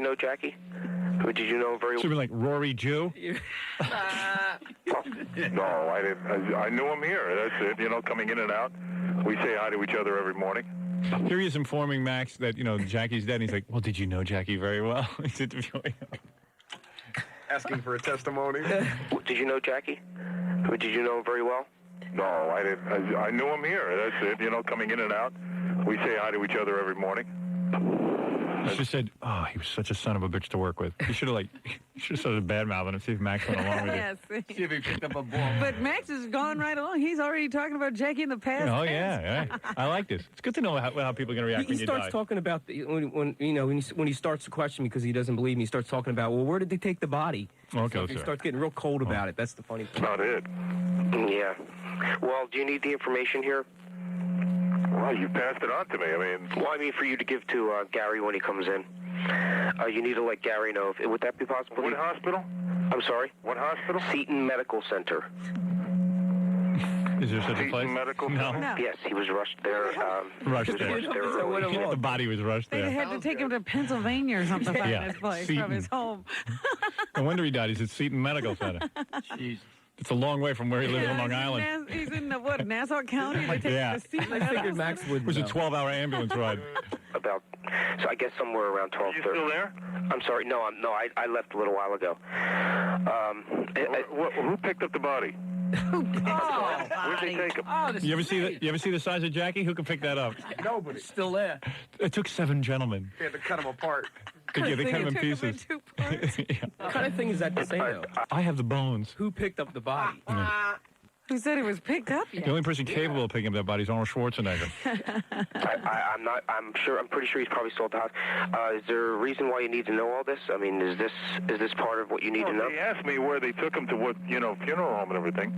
[SPEAKER 19] know Jackie? Or did you know very well?
[SPEAKER 10] Should be like Rory Jew.
[SPEAKER 15] No, I didn't. I knew him here. That's it. Coming in and out. We say hi to each other every morning.
[SPEAKER 10] Here he is informing Max that, Jackie's dead. And he's like, well, did you know Jackie very well? He's interviewing him.
[SPEAKER 3] Asking for a testimony.
[SPEAKER 19] Did you know Jackie? Or did you know him very well?
[SPEAKER 15] No, I didn't. I knew him here. That's it. Coming in and out. We say hi to each other every morning.
[SPEAKER 10] He just said, oh, he was such a son of a bitch to work with. He should have started bad-mouthing him, see if Max went along with it.
[SPEAKER 14] Yes.
[SPEAKER 11] See if he picked up a ball.
[SPEAKER 14] But Max is going right along. He's already talking about Jackie in the past.
[SPEAKER 10] Oh, yeah. I like this. It's good to know how people are going to react when you die.
[SPEAKER 11] He starts talking about, when he starts to question me because he doesn't believe me, he starts talking about, well, where did they take the body?
[SPEAKER 10] Okay,
[SPEAKER 11] He starts getting real cold about it. That's the funny thing.
[SPEAKER 15] Not it.
[SPEAKER 19] Yeah. Well, do you need the information here?
[SPEAKER 15] Well, you passed it on to me.
[SPEAKER 19] Well, for you to give to Gary when he comes in. You need to let Gary know. Would that be possible?
[SPEAKER 15] What hospital?
[SPEAKER 19] I'm sorry?
[SPEAKER 15] What hospital?
[SPEAKER 19] Seton Medical Center.
[SPEAKER 10] Is there such a
[SPEAKER 15] Seton
[SPEAKER 10] place?
[SPEAKER 15] Medical
[SPEAKER 10] No.
[SPEAKER 15] Center?
[SPEAKER 14] No.
[SPEAKER 19] Yes, he was rushed there.
[SPEAKER 10] Rushed there.
[SPEAKER 19] Early.
[SPEAKER 10] The body was rushed
[SPEAKER 14] They
[SPEAKER 10] there.
[SPEAKER 14] had to take him to Pennsylvania or something from
[SPEAKER 10] Yeah.
[SPEAKER 14] his place,
[SPEAKER 10] Seton.
[SPEAKER 14] from his home.
[SPEAKER 10] No wonder he died. He's at Seton Medical Center.
[SPEAKER 11] Jeez.
[SPEAKER 10] It's a long way from where he lives on Long Island.
[SPEAKER 14] He's in Nassau County. They take
[SPEAKER 10] Yeah.
[SPEAKER 14] him to Seton.
[SPEAKER 11] I figured Max would.
[SPEAKER 10] It was a 12-hour ambulance ride.
[SPEAKER 19] So I guess somewhere around 12:30.
[SPEAKER 15] You still there?
[SPEAKER 19] I'm sorry. No, I left a little while ago.
[SPEAKER 15] Who picked up the body? Where'd they take him?
[SPEAKER 10] You ever see the size of Jackie? Who can pick that up?
[SPEAKER 11] Nobody. Still there.
[SPEAKER 10] It took 7 gentlemen.
[SPEAKER 3] They had to cut him apart.
[SPEAKER 10] Yeah, they cut him in pieces.
[SPEAKER 11] What kind of thing is that to say, though?
[SPEAKER 10] I have the bones.
[SPEAKER 11] Who picked up the body?
[SPEAKER 14] Who said it was picked up yet?
[SPEAKER 10] The only person capable of picking up that body is Arnold Schwarzenegger.
[SPEAKER 19] I'm pretty sure he's probably still at the house. Is there a reason why you need to know all this? Is this part of what you need to know?
[SPEAKER 15] They asked me where they took him to what, funeral home and everything.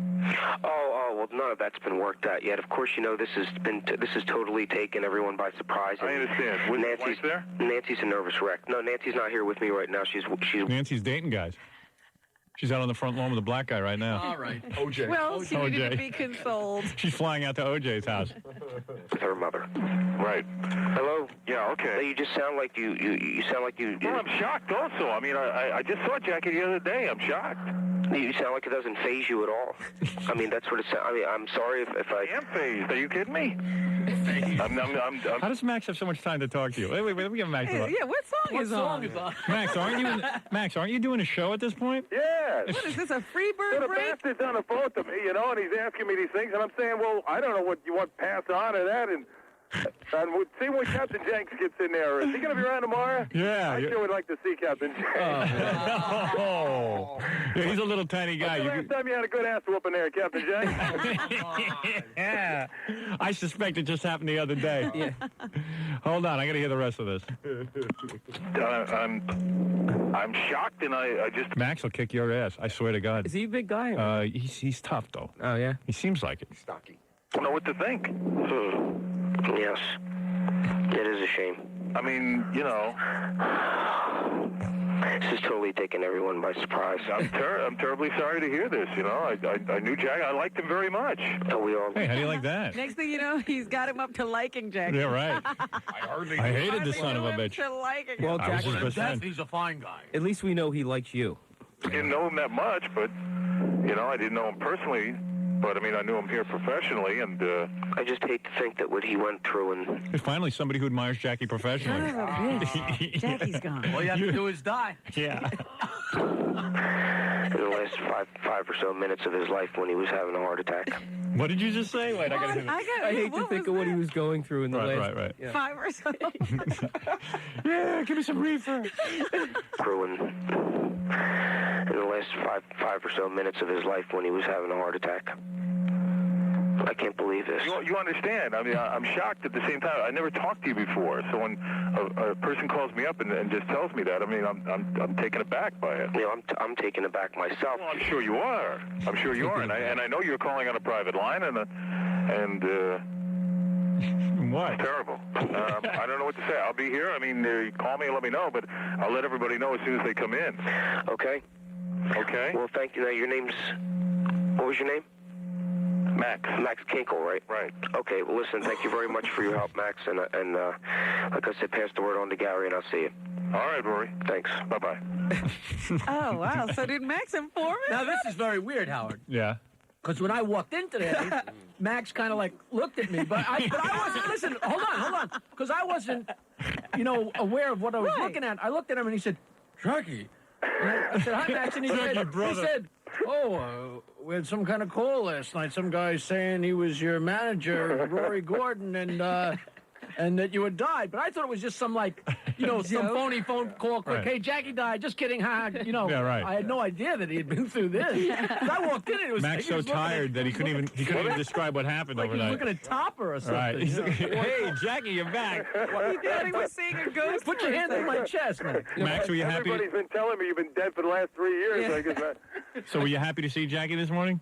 [SPEAKER 19] Well, none of that's been worked out yet. Of course, this has totally taken everyone by surprise.
[SPEAKER 15] I understand. Was
[SPEAKER 19] Nancy's
[SPEAKER 15] there?
[SPEAKER 19] Nancy's a nervous wreck. No, Nancy's not here with me right now. She's
[SPEAKER 10] Nancy's dating guys. She's out on the front lawn with a black guy right now.
[SPEAKER 11] All right.
[SPEAKER 3] OJ.
[SPEAKER 14] Well, she needed to be consoled.
[SPEAKER 10] She's flying out to OJ's house.
[SPEAKER 19] with her mother.
[SPEAKER 15] Right.
[SPEAKER 19] Hello?
[SPEAKER 15] Yeah, okay.
[SPEAKER 19] You just sound like you sound like you...
[SPEAKER 15] Well, I'm shocked also. I just saw Jackie the other day. I'm shocked.
[SPEAKER 19] You sound like it doesn't faze you at all. That's what it sounds... I'm sorry if I...
[SPEAKER 15] I am phased. Are you kidding me?
[SPEAKER 10] How does Max have so much time to talk to you? Wait, let me give Max a look.
[SPEAKER 14] Yeah, what song is on?
[SPEAKER 10] Max, aren't you doing a show at this point?
[SPEAKER 15] Yeah.
[SPEAKER 14] What is this, a free bird
[SPEAKER 15] the
[SPEAKER 14] break?
[SPEAKER 15] bastard's on the phone to me, and he's asking me these things, and I'm saying, well, I don't know what you want passed on or that, and we'll see when Capt Janks gets in there. Is he going to be around tomorrow?
[SPEAKER 10] Yeah.
[SPEAKER 15] I sure would like to see Capt Janks.
[SPEAKER 10] Yeah, he's a little tiny guy.
[SPEAKER 15] When's the last time you had a good ass whooping there, Capt Janks?
[SPEAKER 10] Yeah. I suspect it just happened the other day. Yeah. Hold on, I got to hear the rest of this.
[SPEAKER 15] I'm shocked, and I just...
[SPEAKER 10] Max will kick your ass, I swear to God.
[SPEAKER 11] Is he a big guy?
[SPEAKER 10] He's tough, though.
[SPEAKER 11] Oh, yeah?
[SPEAKER 10] He seems like it.
[SPEAKER 3] Stocky.
[SPEAKER 15] I don't know what to think.
[SPEAKER 19] Yes. It is a shame. This is totally taking everyone by surprise.
[SPEAKER 15] I'm terribly sorry to hear this, I knew Jack. I liked him very much.
[SPEAKER 19] Oh, we all...
[SPEAKER 10] Hey, how do you like that?
[SPEAKER 14] Next thing you know, he's got him up to liking Jackie.
[SPEAKER 10] Yeah, right. I hated the son of a bitch.
[SPEAKER 14] To liking
[SPEAKER 11] Well,
[SPEAKER 14] him.
[SPEAKER 10] I was his best friend.
[SPEAKER 11] He's a fine guy. At least we know he likes you.
[SPEAKER 15] I didn't know him that much, but, I didn't know him personally. But, I knew him here professionally, and...
[SPEAKER 19] I just hate to think that what he went through and...
[SPEAKER 10] There's finally somebody who admires Jackie professionally.
[SPEAKER 14] Son of a bitch. Jackie's gone.
[SPEAKER 11] All you have to do is die.
[SPEAKER 10] Yeah.
[SPEAKER 19] In the last five or so minutes of his life when he was having a heart attack.
[SPEAKER 10] What did you just say? Wait, I got to hear this.
[SPEAKER 11] I hate to think of what he was going through in the last...
[SPEAKER 10] Right.
[SPEAKER 11] Yeah.
[SPEAKER 14] 5 or so.
[SPEAKER 10] Yeah, give me some reefer.
[SPEAKER 19] In the last five or so minutes of his life when he was having a heart attack. I can't believe this.
[SPEAKER 15] You understand? I mean, I'm shocked at the same time. I never talked to you before, so when a person calls me up and just tells me that, I mean, I'm taken aback by it.
[SPEAKER 19] You know, I'm taken aback myself.
[SPEAKER 15] Well, I'm sure you are. I'm sure you are, and I know you're calling on a private line, and
[SPEAKER 10] what?
[SPEAKER 15] It's terrible. I don't know what to say. I'll be here. I mean, call me and let me know, but I'll let everybody know as soon as they come in.
[SPEAKER 19] Okay.
[SPEAKER 15] Okay.
[SPEAKER 19] Well, thank you. Now, your name's... What was your name?
[SPEAKER 15] Max.
[SPEAKER 19] Max Kinkle, right?
[SPEAKER 15] Right.
[SPEAKER 19] Okay, well, listen, thank you very much for your help, Max, and like I said, pass the word on to Gary, and I'll see you.
[SPEAKER 15] All right, Rory.
[SPEAKER 19] Thanks.
[SPEAKER 15] Bye-bye.
[SPEAKER 14] Oh, wow. So did Max inform him?
[SPEAKER 20] Now, this is very weird, Howard.
[SPEAKER 10] Yeah.
[SPEAKER 20] Because when I walked in today, Max kind of like looked at me, but I wasn't, listen, hold on. Because I wasn't, aware of what I was looking at. I looked at him and he said, Jackie. And I said, hi, Max. And he said, we had some kind of call last night. Some guy saying he was your manager, Rory Gordon, and that you had died. But I thought it was just some, some phony phone call quick.
[SPEAKER 10] Right.
[SPEAKER 20] Hey, Jackie died. Just kidding.
[SPEAKER 10] Yeah, right.
[SPEAKER 20] I had no idea that he had been through this. 'Cause I walked in and it was...
[SPEAKER 10] Max so tired that he couldn't even describe what happened
[SPEAKER 20] like
[SPEAKER 10] overnight.
[SPEAKER 20] he was looking at Topper or something.
[SPEAKER 10] Right. He's like, hey, Jackie, you're back.
[SPEAKER 14] He thought he was seeing a ghost.
[SPEAKER 20] Put your hand on my chest, man.
[SPEAKER 10] Max, were you happy?
[SPEAKER 15] Everybody's been telling me you've been dead for the last 3 years.
[SPEAKER 14] Yeah.
[SPEAKER 15] I guess
[SPEAKER 10] So were you happy to see Jackie this morning?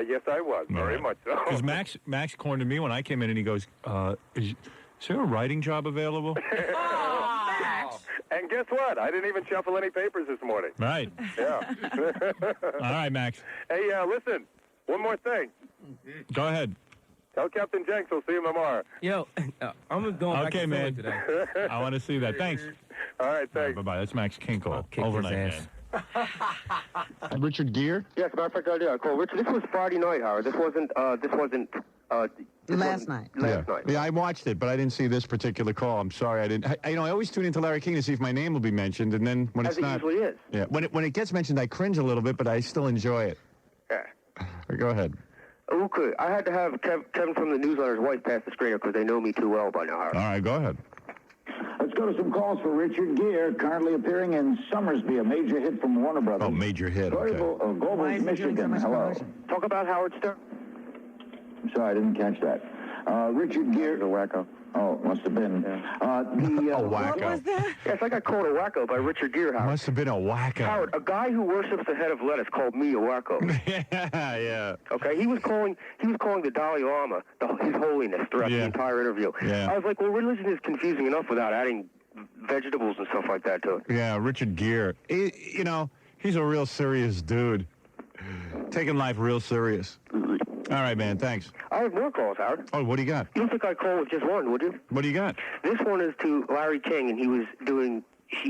[SPEAKER 15] yes, I was. Very much so.
[SPEAKER 10] Because Max cornered to me when I came in, and he goes, is there a writing job available?
[SPEAKER 14] Oh, Max.
[SPEAKER 15] And guess what? I didn't even shuffle any papers this morning.
[SPEAKER 10] Right.
[SPEAKER 15] Yeah.
[SPEAKER 10] All right, Max.
[SPEAKER 15] Hey, listen, one more thing.
[SPEAKER 10] Go ahead.
[SPEAKER 15] Tell Captain Janks we'll see him tomorrow.
[SPEAKER 11] Yo, I'm going back
[SPEAKER 10] Okay,
[SPEAKER 11] to Philly
[SPEAKER 10] man.
[SPEAKER 11] today.
[SPEAKER 10] I want to see that. Thanks.
[SPEAKER 15] All right, thanks.
[SPEAKER 10] Bye-bye. That's Max Kinkle.
[SPEAKER 11] Kick
[SPEAKER 10] Overnight
[SPEAKER 11] his
[SPEAKER 10] man.
[SPEAKER 3] Richard Gere?
[SPEAKER 19] Yes, matter of fact, I did. I called Richard. This was Friday night, Howard. This wasn't
[SPEAKER 14] Last night.
[SPEAKER 19] Last night.
[SPEAKER 3] Yeah, I watched it, but I didn't see this particular call. I'm sorry, I didn't. I always tune into Larry King to see if my name will be mentioned, and then when
[SPEAKER 19] As
[SPEAKER 3] it's not,
[SPEAKER 19] it usually is.
[SPEAKER 3] yeah, when it gets mentioned, I cringe a little bit, but I still enjoy it.
[SPEAKER 19] Yeah.
[SPEAKER 3] Go ahead.
[SPEAKER 19] Okay, I had to have Kevin from the newsletter's wife pass the strainer because they know me too well by now, Howard.
[SPEAKER 3] All right, go ahead.
[SPEAKER 16] Let's go to some calls for Richard Gere, currently appearing in Summersby, a major hit from Warner Brothers.
[SPEAKER 3] Oh, major hit. Okay.
[SPEAKER 16] Goble, Michigan. Hello.
[SPEAKER 19] Talk about Howard Stern.
[SPEAKER 16] I'm sorry, I didn't catch that. Richard Gere.
[SPEAKER 19] The wacko.
[SPEAKER 16] Oh, must have been.
[SPEAKER 19] Yeah.
[SPEAKER 3] A wacko.
[SPEAKER 14] What was that?
[SPEAKER 19] Yes, I got called a wacko by Richard Gere, Howard.
[SPEAKER 3] Must have been a wacko.
[SPEAKER 19] Howard, a guy who worships the head of lettuce called me a wacko.
[SPEAKER 3] Yeah.
[SPEAKER 19] Okay, he was calling the Dalai Lama His Holiness throughout the entire interview.
[SPEAKER 3] Yeah.
[SPEAKER 19] I was like, well, religion is confusing enough without adding vegetables and stuff like that to it.
[SPEAKER 3] Yeah, Richard Gere. He's a real serious dude. Taking life real serious. All right, man, thanks.
[SPEAKER 19] I have more calls, Howard.
[SPEAKER 3] Oh, what do you got?
[SPEAKER 19] You don't think I'd call with just one, would you?
[SPEAKER 3] What do you got?
[SPEAKER 19] This one is to Larry King, and he was doing...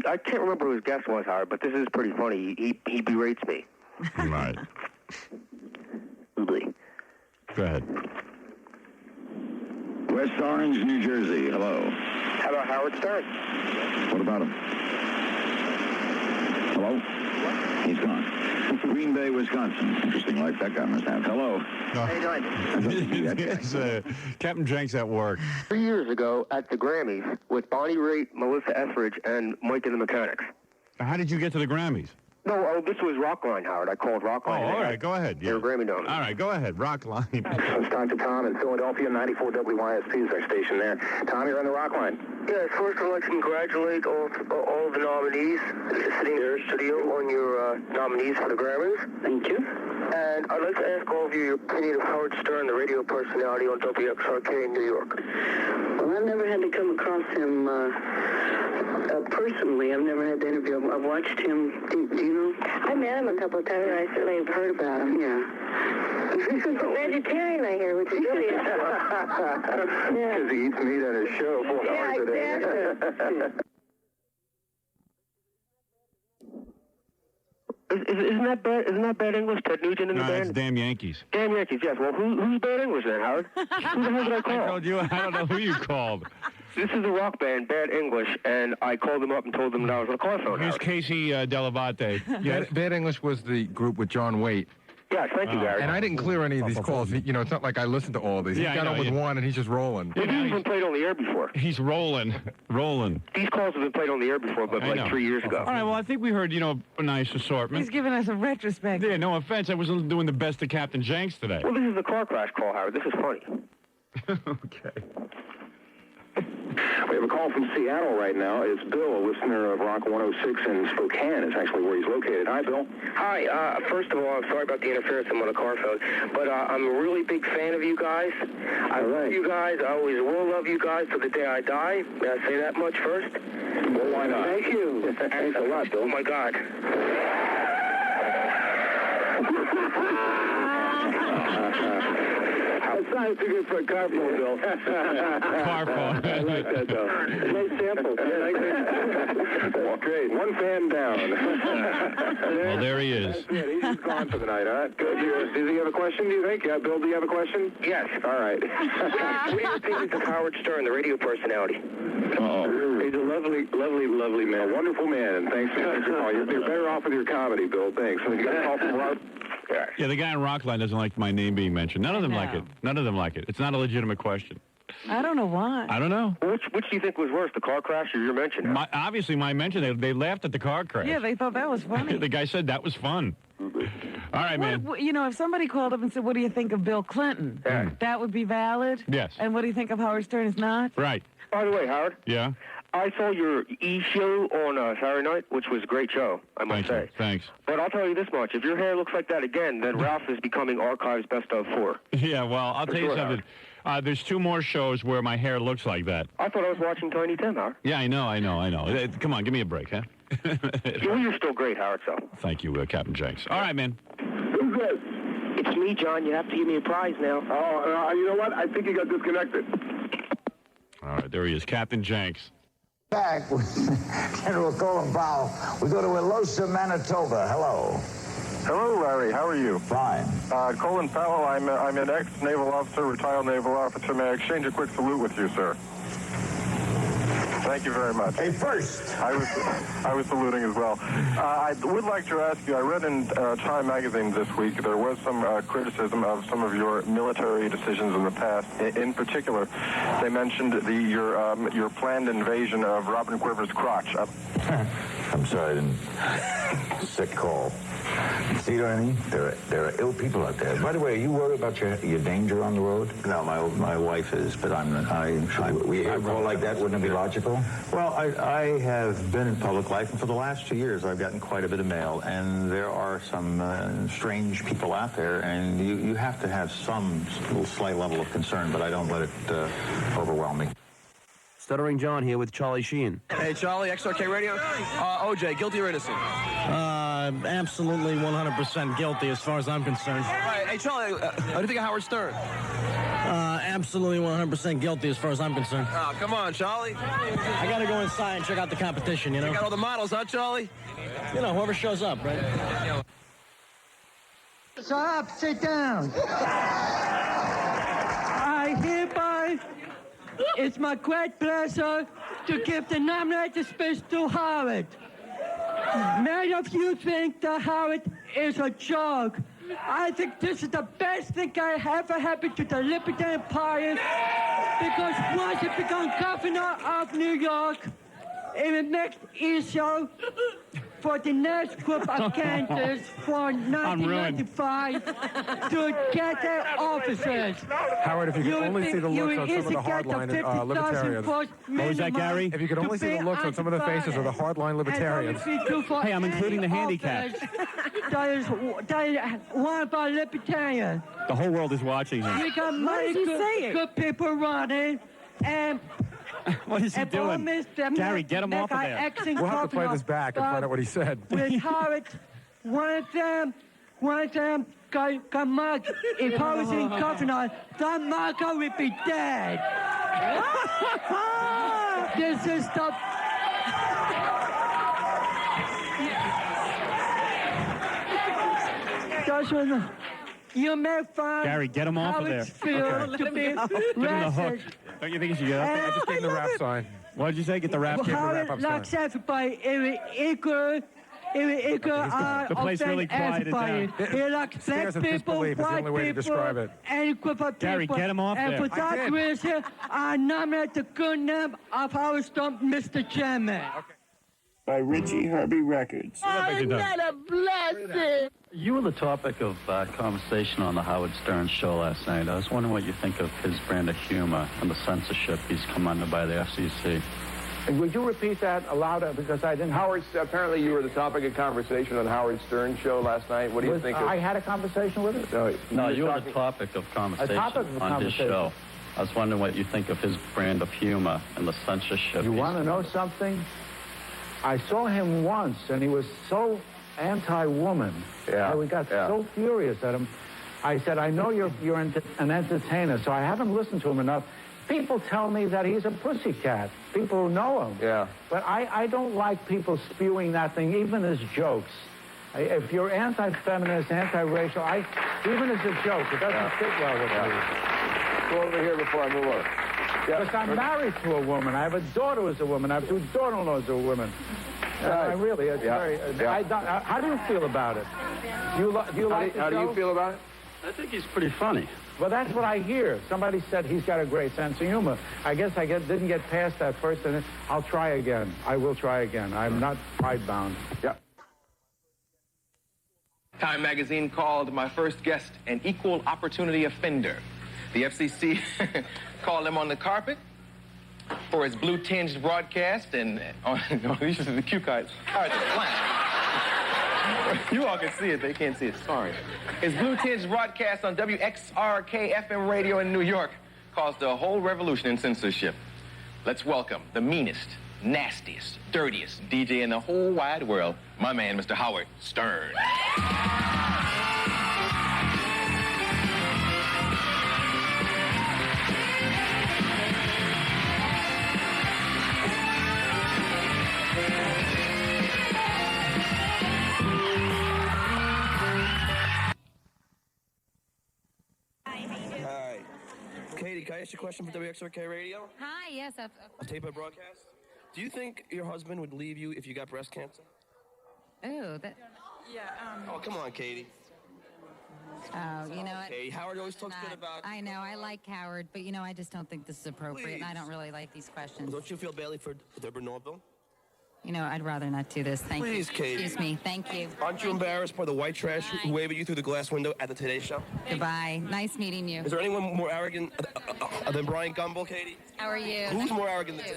[SPEAKER 19] I can't remember who his guest was, Howard, but this is pretty funny. He berates me.
[SPEAKER 3] Right. Go ahead.
[SPEAKER 16] West Orange, New Jersey. Hello.
[SPEAKER 19] How about Howard Stern?
[SPEAKER 16] What about him? Hello? What? He's gone. Green Bay, Wisconsin. Interesting life that guy must have. Hello.
[SPEAKER 19] How you doing?
[SPEAKER 3] It's Captain Janks at work.
[SPEAKER 19] 3 years ago at the Grammys with Bonnie Raitt, Melissa Etheridge, and Mike and the Mechanics.
[SPEAKER 3] How did you get to the Grammys?
[SPEAKER 19] No, this was Rockline, Howard. I called Rockline.
[SPEAKER 3] Oh, all right, go ahead.
[SPEAKER 19] They were Grammy nominees.
[SPEAKER 3] All right, go ahead. Rockline.
[SPEAKER 16] Let's talk to Tom in Philadelphia. 94 WYSP is our station there. Tom, you're on the Rockline.
[SPEAKER 19] Yes, first I'd like to congratulate all the nominees sitting there in studio on your nominees for the Grammys.
[SPEAKER 16] Thank you.
[SPEAKER 19] And I'd like to ask all of you your opinion of Howard Stern, the radio personality on WXRK in New York.
[SPEAKER 21] Well, I've never had to come across him personally. I've never had to interview him. I've watched him. Do you know? I met him a couple of times. I certainly have heard about him. Yeah. He's a vegetarian, I hear, which is really
[SPEAKER 15] Yeah. Because he eats meat on his show 4 hours a day.
[SPEAKER 21] Exactly.
[SPEAKER 19] Isn't that bad English? Ted Nugent in the
[SPEAKER 3] No,
[SPEAKER 19] band?
[SPEAKER 3] it's Damn Yankees.
[SPEAKER 19] Damn Yankees, yes. Well, who's bad English then, Howard? Who the hell did I call?
[SPEAKER 3] I told you. I don't know who you called.
[SPEAKER 19] This is a rock band, Bad English, and I called them up and told them that I was on a car phone.
[SPEAKER 10] Here's Casey Delavate.
[SPEAKER 6] Yeah, Bad English was the group with John Waite.
[SPEAKER 19] Yes, thank you, Gary.
[SPEAKER 6] And I didn't clear any of these calls. You know, it's not like I listened to all of these.
[SPEAKER 10] Yeah,
[SPEAKER 6] He got on with one, and he's just rolling.
[SPEAKER 19] These have been played on the air before.
[SPEAKER 10] He's rolling. These
[SPEAKER 19] calls have been played on the air before, but like 3 years ago.
[SPEAKER 10] All right, well, I think we heard, a nice assortment.
[SPEAKER 14] He's giving us a retrospect.
[SPEAKER 10] Yeah, no offense. I wasn't doing the best of Capt Janks today.
[SPEAKER 19] Well, this is the car crash call, Howard. This is funny.
[SPEAKER 10] Okay.
[SPEAKER 16] We have a call from Seattle right now. It's Bill, a listener of Rock 106 in Spokane. It's actually where he's located. Hi, Bill.
[SPEAKER 19] Hi. First of all, I'm sorry about the interference. I'm on a car phone. But I'm a really big fan of you guys. I love you guys. I always will love you guys till the day I die. May I say that much first?
[SPEAKER 16] Well, why not?
[SPEAKER 19] Thank you.
[SPEAKER 16] Thanks a lot, Bill.
[SPEAKER 19] Oh, my God.
[SPEAKER 16] It's not too good for a car phone, Bill.
[SPEAKER 10] Car phone.
[SPEAKER 16] I like that, though. Nice sample. Well, great. One fan down.
[SPEAKER 10] Well, there he is.
[SPEAKER 16] That's it. He's gone for the night, huh? Good. Does he have a question, do you think? Bill, do you have a question?
[SPEAKER 19] Yes.
[SPEAKER 16] All right.
[SPEAKER 19] What do you think of Howard Stern, the radio personality?
[SPEAKER 16] Oh, he's a lovely, lovely, lovely man. Wonderful man, and thanks for your call. You're better off with your comedy, Bill. Thanks. You got a call from Rob?
[SPEAKER 10] Yeah, the guy in Rockline doesn't like my name being mentioned. None of them like it. None of them like it. It's not a legitimate question.
[SPEAKER 14] I don't know why.
[SPEAKER 10] I don't know.
[SPEAKER 19] Which do you think was worse, the car crash or your mention?
[SPEAKER 10] Obviously, my mention. They laughed at the car crash.
[SPEAKER 14] Yeah, they thought that was funny.
[SPEAKER 10] The guy said that was fun. All right, man.
[SPEAKER 14] If somebody called up and said, what do you think of Bill Clinton? That would be valid?
[SPEAKER 10] Yes.
[SPEAKER 14] And what do you think of Howard Stern is not?
[SPEAKER 10] Right.
[SPEAKER 19] By the way, Howard.
[SPEAKER 10] Yeah?
[SPEAKER 19] I saw your E! show on Saturday night, which was a great show, I must say.
[SPEAKER 10] Thanks.
[SPEAKER 19] But I'll tell you this much. If your hair looks like that again, then Ralph is becoming Archive's best of 4.
[SPEAKER 10] Yeah, well, I'll tell you something. There's 2 more shows where my hair looks like that.
[SPEAKER 19] I thought I was watching Tiny Tim, Howard.
[SPEAKER 10] Yeah, I know. Come on, give me a break, huh?
[SPEAKER 19] You're still great, Howard, so.
[SPEAKER 10] Thank you, Capt Janks. All right, man.
[SPEAKER 19] Who's this? It's me, John. You have to give me a prize now.
[SPEAKER 15] Oh, you know what? I think he got disconnected.
[SPEAKER 10] All right, there he is, Capt Janks.
[SPEAKER 2] Back with General Colin Powell. We go to Elosa, Manitoba. Hello.
[SPEAKER 15] Hello, Larry. How are you?
[SPEAKER 2] Fine.
[SPEAKER 15] Colin Powell. I'm an ex-naval officer, retired naval officer. May I exchange a quick salute with you, sir? Thank you very much.
[SPEAKER 2] Hey, first.
[SPEAKER 15] I was saluting as well. I would like to ask you, I read in Time magazine this week, there was some criticism of some of your military decisions in the past. In particular, they mentioned your planned invasion of Robin Quiver's crotch.
[SPEAKER 2] I'm sorry, I didn't. Sick call. See what I mean? There are ill people out there. By the way, are you worried about your danger on the road? No, my wife is, but I'm sure we have a call like that. Wouldn't it be logical? Well, I have been in public life, and for the last 2 years, I've gotten quite a bit of mail, and there are some strange people out there, and you have to have some little slight level of concern, but I don't let it overwhelm me.
[SPEAKER 11] Stuttering John here with Charlie Sheen.
[SPEAKER 22] Hey, Charlie, XRK Radio. OJ, guilty or innocent?
[SPEAKER 23] Absolutely 100% guilty as far as I'm concerned.
[SPEAKER 22] All right, hey, Charlie, what do you think of Howard Stern?
[SPEAKER 23] Absolutely 100% guilty as far as I'm concerned.
[SPEAKER 22] Oh, come on, Charlie.
[SPEAKER 23] I got to go inside and check out the competition, you know?
[SPEAKER 22] You got all the models, huh, Charlie?
[SPEAKER 23] Whoever shows up, right?
[SPEAKER 24] Stop, sit down. I hereby, it's my great pleasure to give the nominated speech to Howard. Many of you think that Howard is a joke. I think this is the best thing that ever happened to the Libertarian Party, because once it becomes governor of New York, it will make it easier for the next group of candidates for 1995 to get their offices.
[SPEAKER 6] Howard, if you could only see the looks on some of the hardline libertarians.
[SPEAKER 10] What was that, Gary?
[SPEAKER 6] If you could only see the looks on some of the faces of the hardline libertarians.
[SPEAKER 10] Hey, I'm including the handicaps.
[SPEAKER 24] That is one by libertarian.
[SPEAKER 10] The whole world is watching him.
[SPEAKER 24] We got many good people running, and
[SPEAKER 10] what is he doing? Gary, get him off of there.
[SPEAKER 6] We'll have to play this back and find out what he said.
[SPEAKER 24] With Howard, one of them got mugged. If I was in governor, that mugger would be dead. This is the... That's when you make fun.
[SPEAKER 10] Gary, get him off of there.
[SPEAKER 24] To be
[SPEAKER 10] Give him the hook. Don't you think he should get up there?
[SPEAKER 6] I just gave him the rap sign.
[SPEAKER 10] What did you say? Get the rap.
[SPEAKER 24] Howard likes everybody equal, The
[SPEAKER 10] place really quieted down.
[SPEAKER 24] He likes black people, white people, and equipment
[SPEAKER 10] Gary,
[SPEAKER 24] people.
[SPEAKER 10] get him off
[SPEAKER 24] and
[SPEAKER 10] there.
[SPEAKER 24] for that reason, I nominate the good name of Howard Stern, Mr. Chairman.
[SPEAKER 18] By Richie Herbie Records.
[SPEAKER 24] I'm not a blessing.
[SPEAKER 9] You were the topic of conversation on the Howard Stern show last night. I was wondering what you think of his brand of humor and the censorship he's come under by the FCC.
[SPEAKER 1] Would you repeat that aloud? Because I didn't...
[SPEAKER 22] Howard, apparently you were the topic of conversation on Howard Stern's show last night. What do you think of...
[SPEAKER 1] I had a conversation with it?
[SPEAKER 9] No, you were the topic of conversation on his show. I was wondering what you think of his brand of humor and the censorship.
[SPEAKER 18] You want to know something? I saw him once, and he was so anti-woman.
[SPEAKER 22] Yeah.
[SPEAKER 18] We got so furious at him. I said, I know you're an entertainer, so I haven't listened to him enough. People tell me that he's a pussycat, people who know him.
[SPEAKER 22] Yeah.
[SPEAKER 18] But I don't like people spewing that thing, even as jokes. If you're anti-feminist, anti-racial, even as a joke, it doesn't fit well with me.
[SPEAKER 22] Go over here before I move on.
[SPEAKER 18] Because I'm married to a woman. I have a daughter who's a woman. I have 2 daughter-in-laws who are women. I really, it's very... how do you feel about it? Do you like the show?
[SPEAKER 22] How do you feel about it?
[SPEAKER 9] I think he's pretty funny.
[SPEAKER 18] Well, that's what I hear. Somebody said he's got a great sense of humor. I guess I didn't get past that first, and I'll try again. I will try again. I'm not pride-bound.
[SPEAKER 22] Yeah.
[SPEAKER 4] Time magazine called my first guest an equal opportunity offender. The FCC called him on the carpet for his blue-tinged broadcast and... no, these are the cue cards. Cards are blank. You all can see it. They can't see it. Sorry. His blue-tinged broadcast on WXRK FM radio in New York caused a whole revolution in censorship. Let's welcome the meanest, nastiest, dirtiest DJ in the whole wide world, my man, Mr. Howard Stern.
[SPEAKER 22] Hi. Katie, can I ask you a question for WXRK Radio?
[SPEAKER 5] Hi, yes.
[SPEAKER 22] A tape of broadcast? Do you think your husband would leave you if you got breast cancer?
[SPEAKER 5] Oh, that...
[SPEAKER 21] Yeah,
[SPEAKER 22] Oh, come on, Katie.
[SPEAKER 5] Oh, you know what?
[SPEAKER 22] Okay, Howard always talks good about...
[SPEAKER 5] I know, I like Howard, but, you know, I just don't think this is appropriate, and I don't really like these questions.
[SPEAKER 22] Don't you feel badly for Deborah Norville?
[SPEAKER 5] You know, I'd rather not do this. Thank you.
[SPEAKER 22] Please, Katie.
[SPEAKER 5] Excuse me. Thank you.
[SPEAKER 22] Aren't you embarrassed by the white trash who waved at you through the glass window at the Today Show?
[SPEAKER 5] Goodbye. Nice meeting you.
[SPEAKER 22] Is there anyone more arrogant than Brian Gumbel, Katie?
[SPEAKER 5] How are you?
[SPEAKER 22] Who's more arrogant than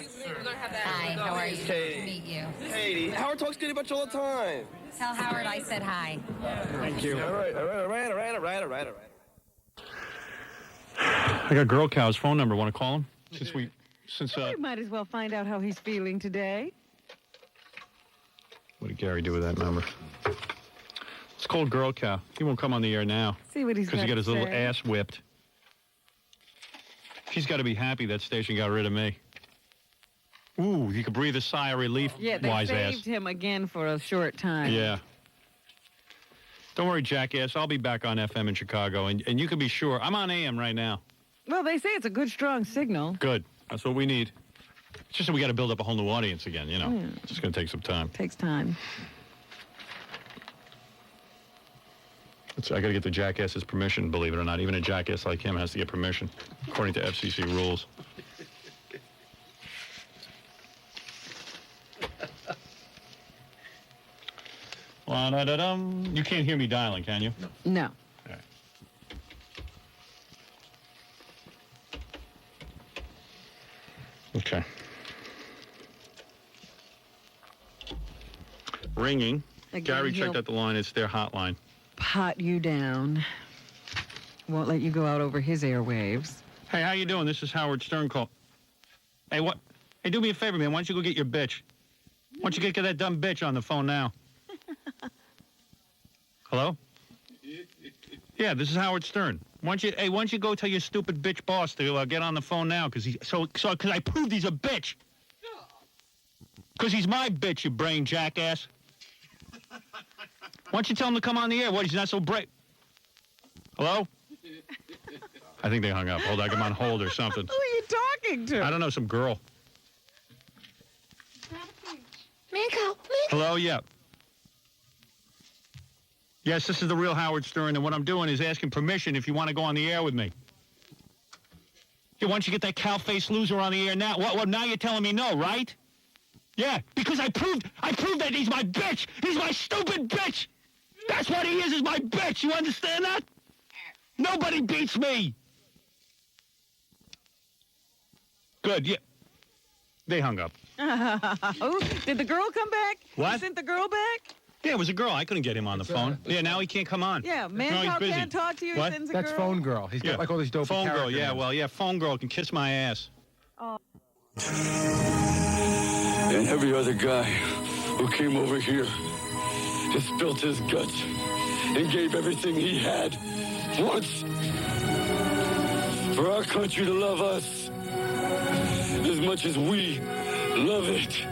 [SPEAKER 5] Hi, how are you?
[SPEAKER 22] Katie.
[SPEAKER 5] Nice to meet you.
[SPEAKER 22] Katie, Howard talks good about you all the time.
[SPEAKER 5] Tell Howard I said hi.
[SPEAKER 22] Thank you. All right.
[SPEAKER 10] I got Girl Cow's phone number. Want to call him?
[SPEAKER 14] We might as well find out how he's feeling today.
[SPEAKER 10] What did Gary do with that number? It's called Girl Cow. He won't come on the air now.
[SPEAKER 14] See what he's
[SPEAKER 10] because he got his little
[SPEAKER 14] say.
[SPEAKER 10] ass whipped. She's got to be happy that station got rid of me. Ooh, you could breathe a sigh of relief,
[SPEAKER 14] Yeah, they
[SPEAKER 10] wise
[SPEAKER 14] saved
[SPEAKER 10] ass.
[SPEAKER 14] him again for a short time.
[SPEAKER 10] Yeah. Don't worry, jackass. I'll be back on FM in Chicago, and you can be sure. I'm on AM right now.
[SPEAKER 14] Well, they say it's a good, strong signal.
[SPEAKER 10] Good. That's what we need. It's just that we got to build up a whole new audience again, you know.
[SPEAKER 14] Yeah.
[SPEAKER 10] It's just going to take some time.
[SPEAKER 14] Takes time.
[SPEAKER 10] I got to get the jackass's permission, believe it or not. Even a jackass like him has to get permission, according to FCC rules. You can't hear me dialing, can you?
[SPEAKER 14] No.
[SPEAKER 10] All right. Okay. Ringing.
[SPEAKER 14] Again,
[SPEAKER 10] Gary
[SPEAKER 14] he'll-
[SPEAKER 10] checked out the line. It's their hotline.
[SPEAKER 14] Pot you down. Won't let you go out over his airwaves.
[SPEAKER 10] Hey, how you doing? This is Howard Stern call. Hey, what? Hey, do me a favor, man. Why don't you go get your bitch? Why don't you get that dumb bitch on the phone now? Hello? Yeah, this is Howard Stern. Why don't you go tell your stupid bitch boss to get on the phone now? Because I proved he's a bitch. Because he's my bitch, you brain jackass. Why don't you tell him to come on the air? What, he's not so brave? Hello? I think they hung up. Hold on, I'm on hold or something.
[SPEAKER 14] Who are you talking to?
[SPEAKER 10] I don't know, some girl.
[SPEAKER 21] Miko.
[SPEAKER 10] Hello, yeah. Yes, this is the real Howard Stern, and what I'm doing is asking permission if you want to go on the air with me. Yeah, why don't you get that cow-faced loser on the air now? What, now you're telling me no, right? Yeah, because I proved that he's my bitch. He's my stupid bitch. That's what he is my bitch. You understand that? Nobody beats me. Good, yeah. They hung up.
[SPEAKER 14] Oh, did the girl come back?
[SPEAKER 10] What?
[SPEAKER 14] You sent the girl back?
[SPEAKER 10] Yeah, it was a girl. I couldn't get him on the phone. Yeah, now he can't come on.
[SPEAKER 14] Yeah, man
[SPEAKER 10] No, he's
[SPEAKER 14] cow
[SPEAKER 10] busy.
[SPEAKER 14] can't talk to you.
[SPEAKER 10] What?
[SPEAKER 14] Sends a
[SPEAKER 6] That's
[SPEAKER 14] girl.
[SPEAKER 6] Phone Girl. He's got like all these dope
[SPEAKER 10] Phone Girl,
[SPEAKER 6] character
[SPEAKER 10] yeah,
[SPEAKER 6] names.
[SPEAKER 10] well, yeah, Phone Girl can kiss my ass.
[SPEAKER 14] Oh.
[SPEAKER 7] And every other guy who came over here just spilt his guts and gave everything he had once for our country to love us as much as we love it.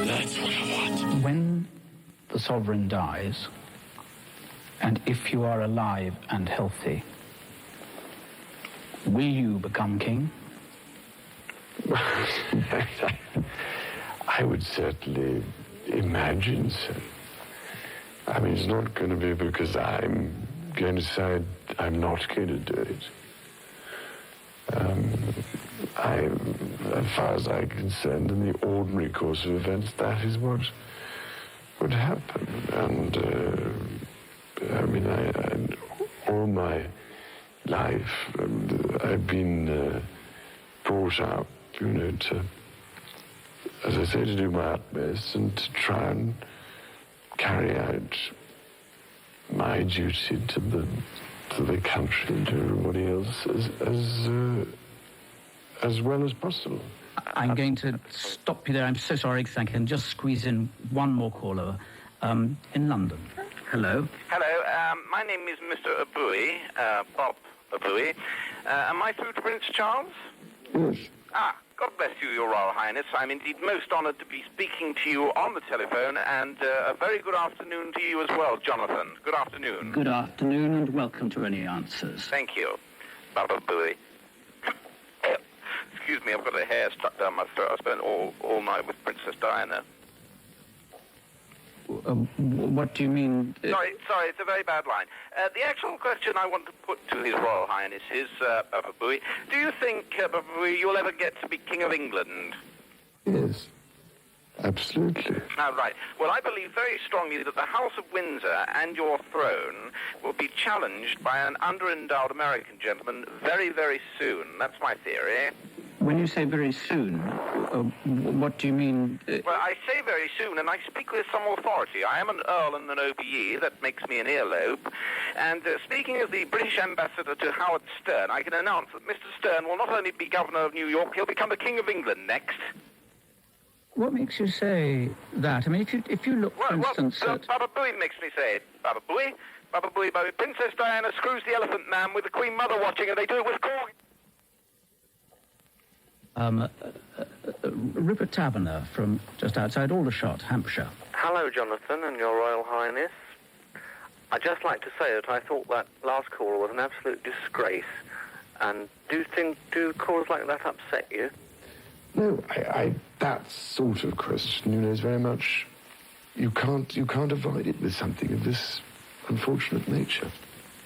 [SPEAKER 7] That's what I want.
[SPEAKER 8] When the sovereign dies, and if you are alive and healthy, will you become king?
[SPEAKER 7] I would certainly imagine so. I mean, it's not going to be because I'm going to decide I'm not going to do it. As far as I'm concerned, in the ordinary course of events, that is what would happen. And, I mean, all my life, I've been brought up, you know, to, as I say, to do my utmost and to try and carry out my duty to the country and to everybody else as well as possible.
[SPEAKER 8] I'm going to stop you there. I'm so sorry, thank you. And just squeeze in one more caller in London. Hello.
[SPEAKER 12] Hello, my name is Mr. Abui, Bob Abui. Am I through to Prince Charles?
[SPEAKER 7] Yes.
[SPEAKER 12] Ah, God bless you, Your Royal Highness. I'm indeed most honoured to be speaking to you on the telephone, and a very good afternoon to you as well, Jonathan. Good afternoon.
[SPEAKER 8] Good afternoon and welcome to Any Answers.
[SPEAKER 12] Thank you, Baba Booey. Excuse me, I've got a hair stuck down my throat. I spent all night with Princess Diana.
[SPEAKER 8] What do you mean?
[SPEAKER 12] Sorry, it's a very bad line. The actual question I want to put to His Royal Highness is, Baba Booey, do you think, Baba Booey, you'll ever get to be King of England?
[SPEAKER 7] Yes, absolutely.
[SPEAKER 12] Right. Well, I believe very strongly that the House of Windsor and your throne will be challenged by an underendowed American gentleman very, very soon. That's my theory.
[SPEAKER 8] When you say very soon, what do you mean?
[SPEAKER 12] Well, I say very soon, and I speak with some authority. I am an Earl and an OBE. That makes me an earlobe. And speaking as the British ambassador to Howard Stern, I can announce that Mr. Stern will not only be governor of New York, he'll become the King of England next.
[SPEAKER 8] What makes you say that? I mean, if you look, for instance, at...
[SPEAKER 12] Baba Booey makes me say it. Baba Booey. Baba Booey, Baba. Princess Diana screws the Elephant Man with the Queen Mother watching, and they do it with corgi.
[SPEAKER 8] Rupert Taverner from just outside Aldershot, Hampshire.
[SPEAKER 13] Hello, Jonathan and Your Royal Highness. I'd just like to say that I thought that last caller was an absolute disgrace. And do calls like that upset you?
[SPEAKER 7] No, that sort of question, you know, is very much, you can't avoid it with something of this unfortunate nature.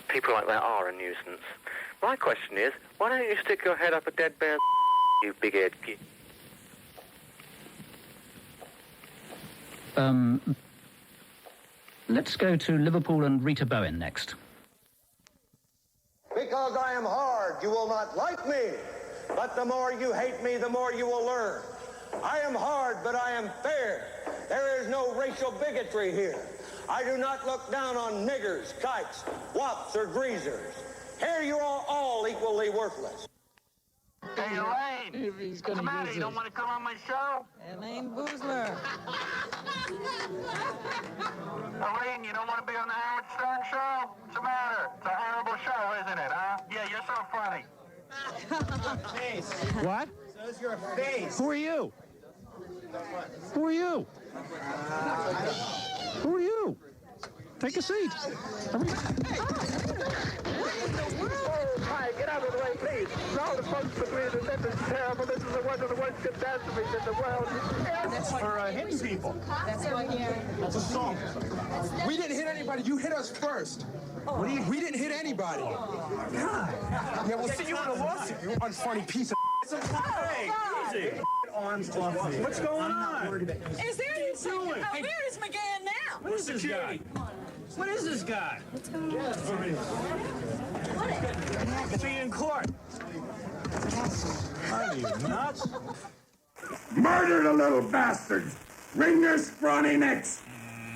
[SPEAKER 13] People like that are a nuisance. My question is, why don't you stick your head up a dead bear's you big-head git?
[SPEAKER 8] Let's go to Liverpool and Rita Bowen next.
[SPEAKER 25] Because I am hard, you will not like me. But the more you hate me, the more you will learn. I am hard, but I am fair. There is no racial bigotry here. I do not look down on niggers, kikes, wops, or greasers. Here you are all equally worthless.
[SPEAKER 12] Hey, Elaine.
[SPEAKER 14] He's
[SPEAKER 12] What's the matter? You don't want to come on my show?
[SPEAKER 14] Elaine Boozler.
[SPEAKER 12] Elaine, you don't want to be on the Howard Stern show? What's the matter? It's a horrible show, isn't it, huh? Yeah, you're so funny.
[SPEAKER 6] What?
[SPEAKER 25] Says your face.
[SPEAKER 6] Who are you? Who are you? Who are you? Take a seat.
[SPEAKER 25] Hi, get out of the way, please. No, the folks between us, this is terrible. This is the one of the worst catastrophes. anatomies in the world.
[SPEAKER 3] That's for hitting people. That's a song. We didn't hit anybody. You hit us first. We didn't hit anybody. Yeah, we'll see you in a lawsuit, you unfunny piece of Hey, easy. Arms off me. What's going on?
[SPEAKER 24] Is there any doing? Oh, where is McGann now?
[SPEAKER 3] What is this guy? What is this guy?
[SPEAKER 24] What's going on?
[SPEAKER 3] See you in court. Are you nuts?
[SPEAKER 16] Murder the little bastards! Wring their scrawny necks!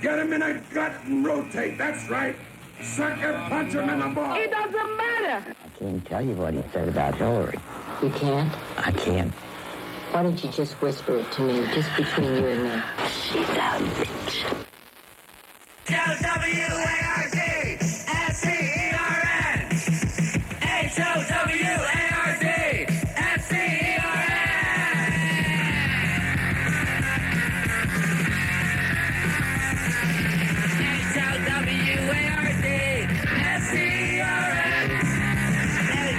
[SPEAKER 16] Get them in a gut and rotate, that's right! Sucker punch them in the ball!
[SPEAKER 21] It doesn't matter.
[SPEAKER 17] I can't tell you what he said about Hillary.
[SPEAKER 21] You can't?
[SPEAKER 17] I can't.
[SPEAKER 21] Why don't you just whisper it to me, just between you and me?
[SPEAKER 17] She's a bitch.
[SPEAKER 25] W-A-R-D, S-C-E-R-N, H-O-W-A-R-D, S-C-E-R-N. H-O-W-A-R-D, S-C-E-R-N,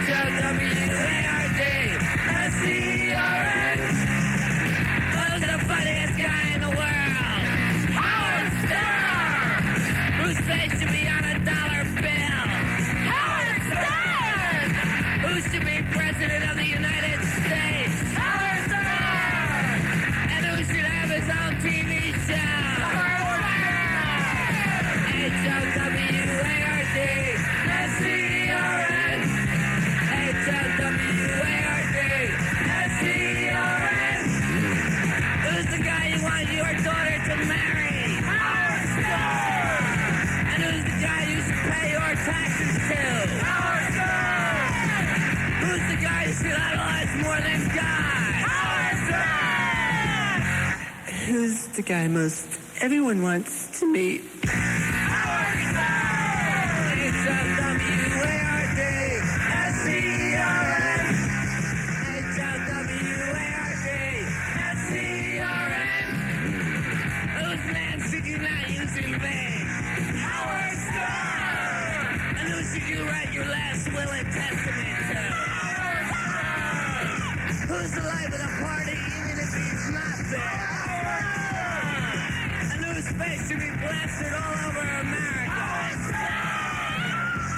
[SPEAKER 25] H-O-W-A-R-D, S-C-E-R-N. Who's the funniest guy in the world? Howard Stern! Whose face should be on a dollar bill? Howard Stern! Who should be president of the United States? Howard Stern! And who should have his own TV show? Howard Stern! H-O-W-A-R-D, S-C-E-R-N, H-O-W-A-R-D, S-C-E-R-N. Who's the guy you want your daughter to marry? Howard Stern! And who's the guy you should pay your taxes to? Howard Stern! Who's the guy you should idolize more than God? Howard Stern!
[SPEAKER 19] Who's the guy most everyone wants to meet?
[SPEAKER 25] Howard Stern! H-O-W-A-R-D, S-C-E-R-N, H-O-W-A-R-D, S-C-E-R-N. Whose man should you not use in vain? Howard Stern! And who should you write your last will and testament to? Howard Stern! Who's the life of the party even if he's not there? Howard Stern! And whose face should be plastered all over America? Howard Stern!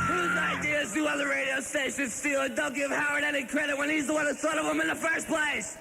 [SPEAKER 25] Whose ideas do other radio stations steal and don't give Howard any credit when he's the one who thought of them in the first place?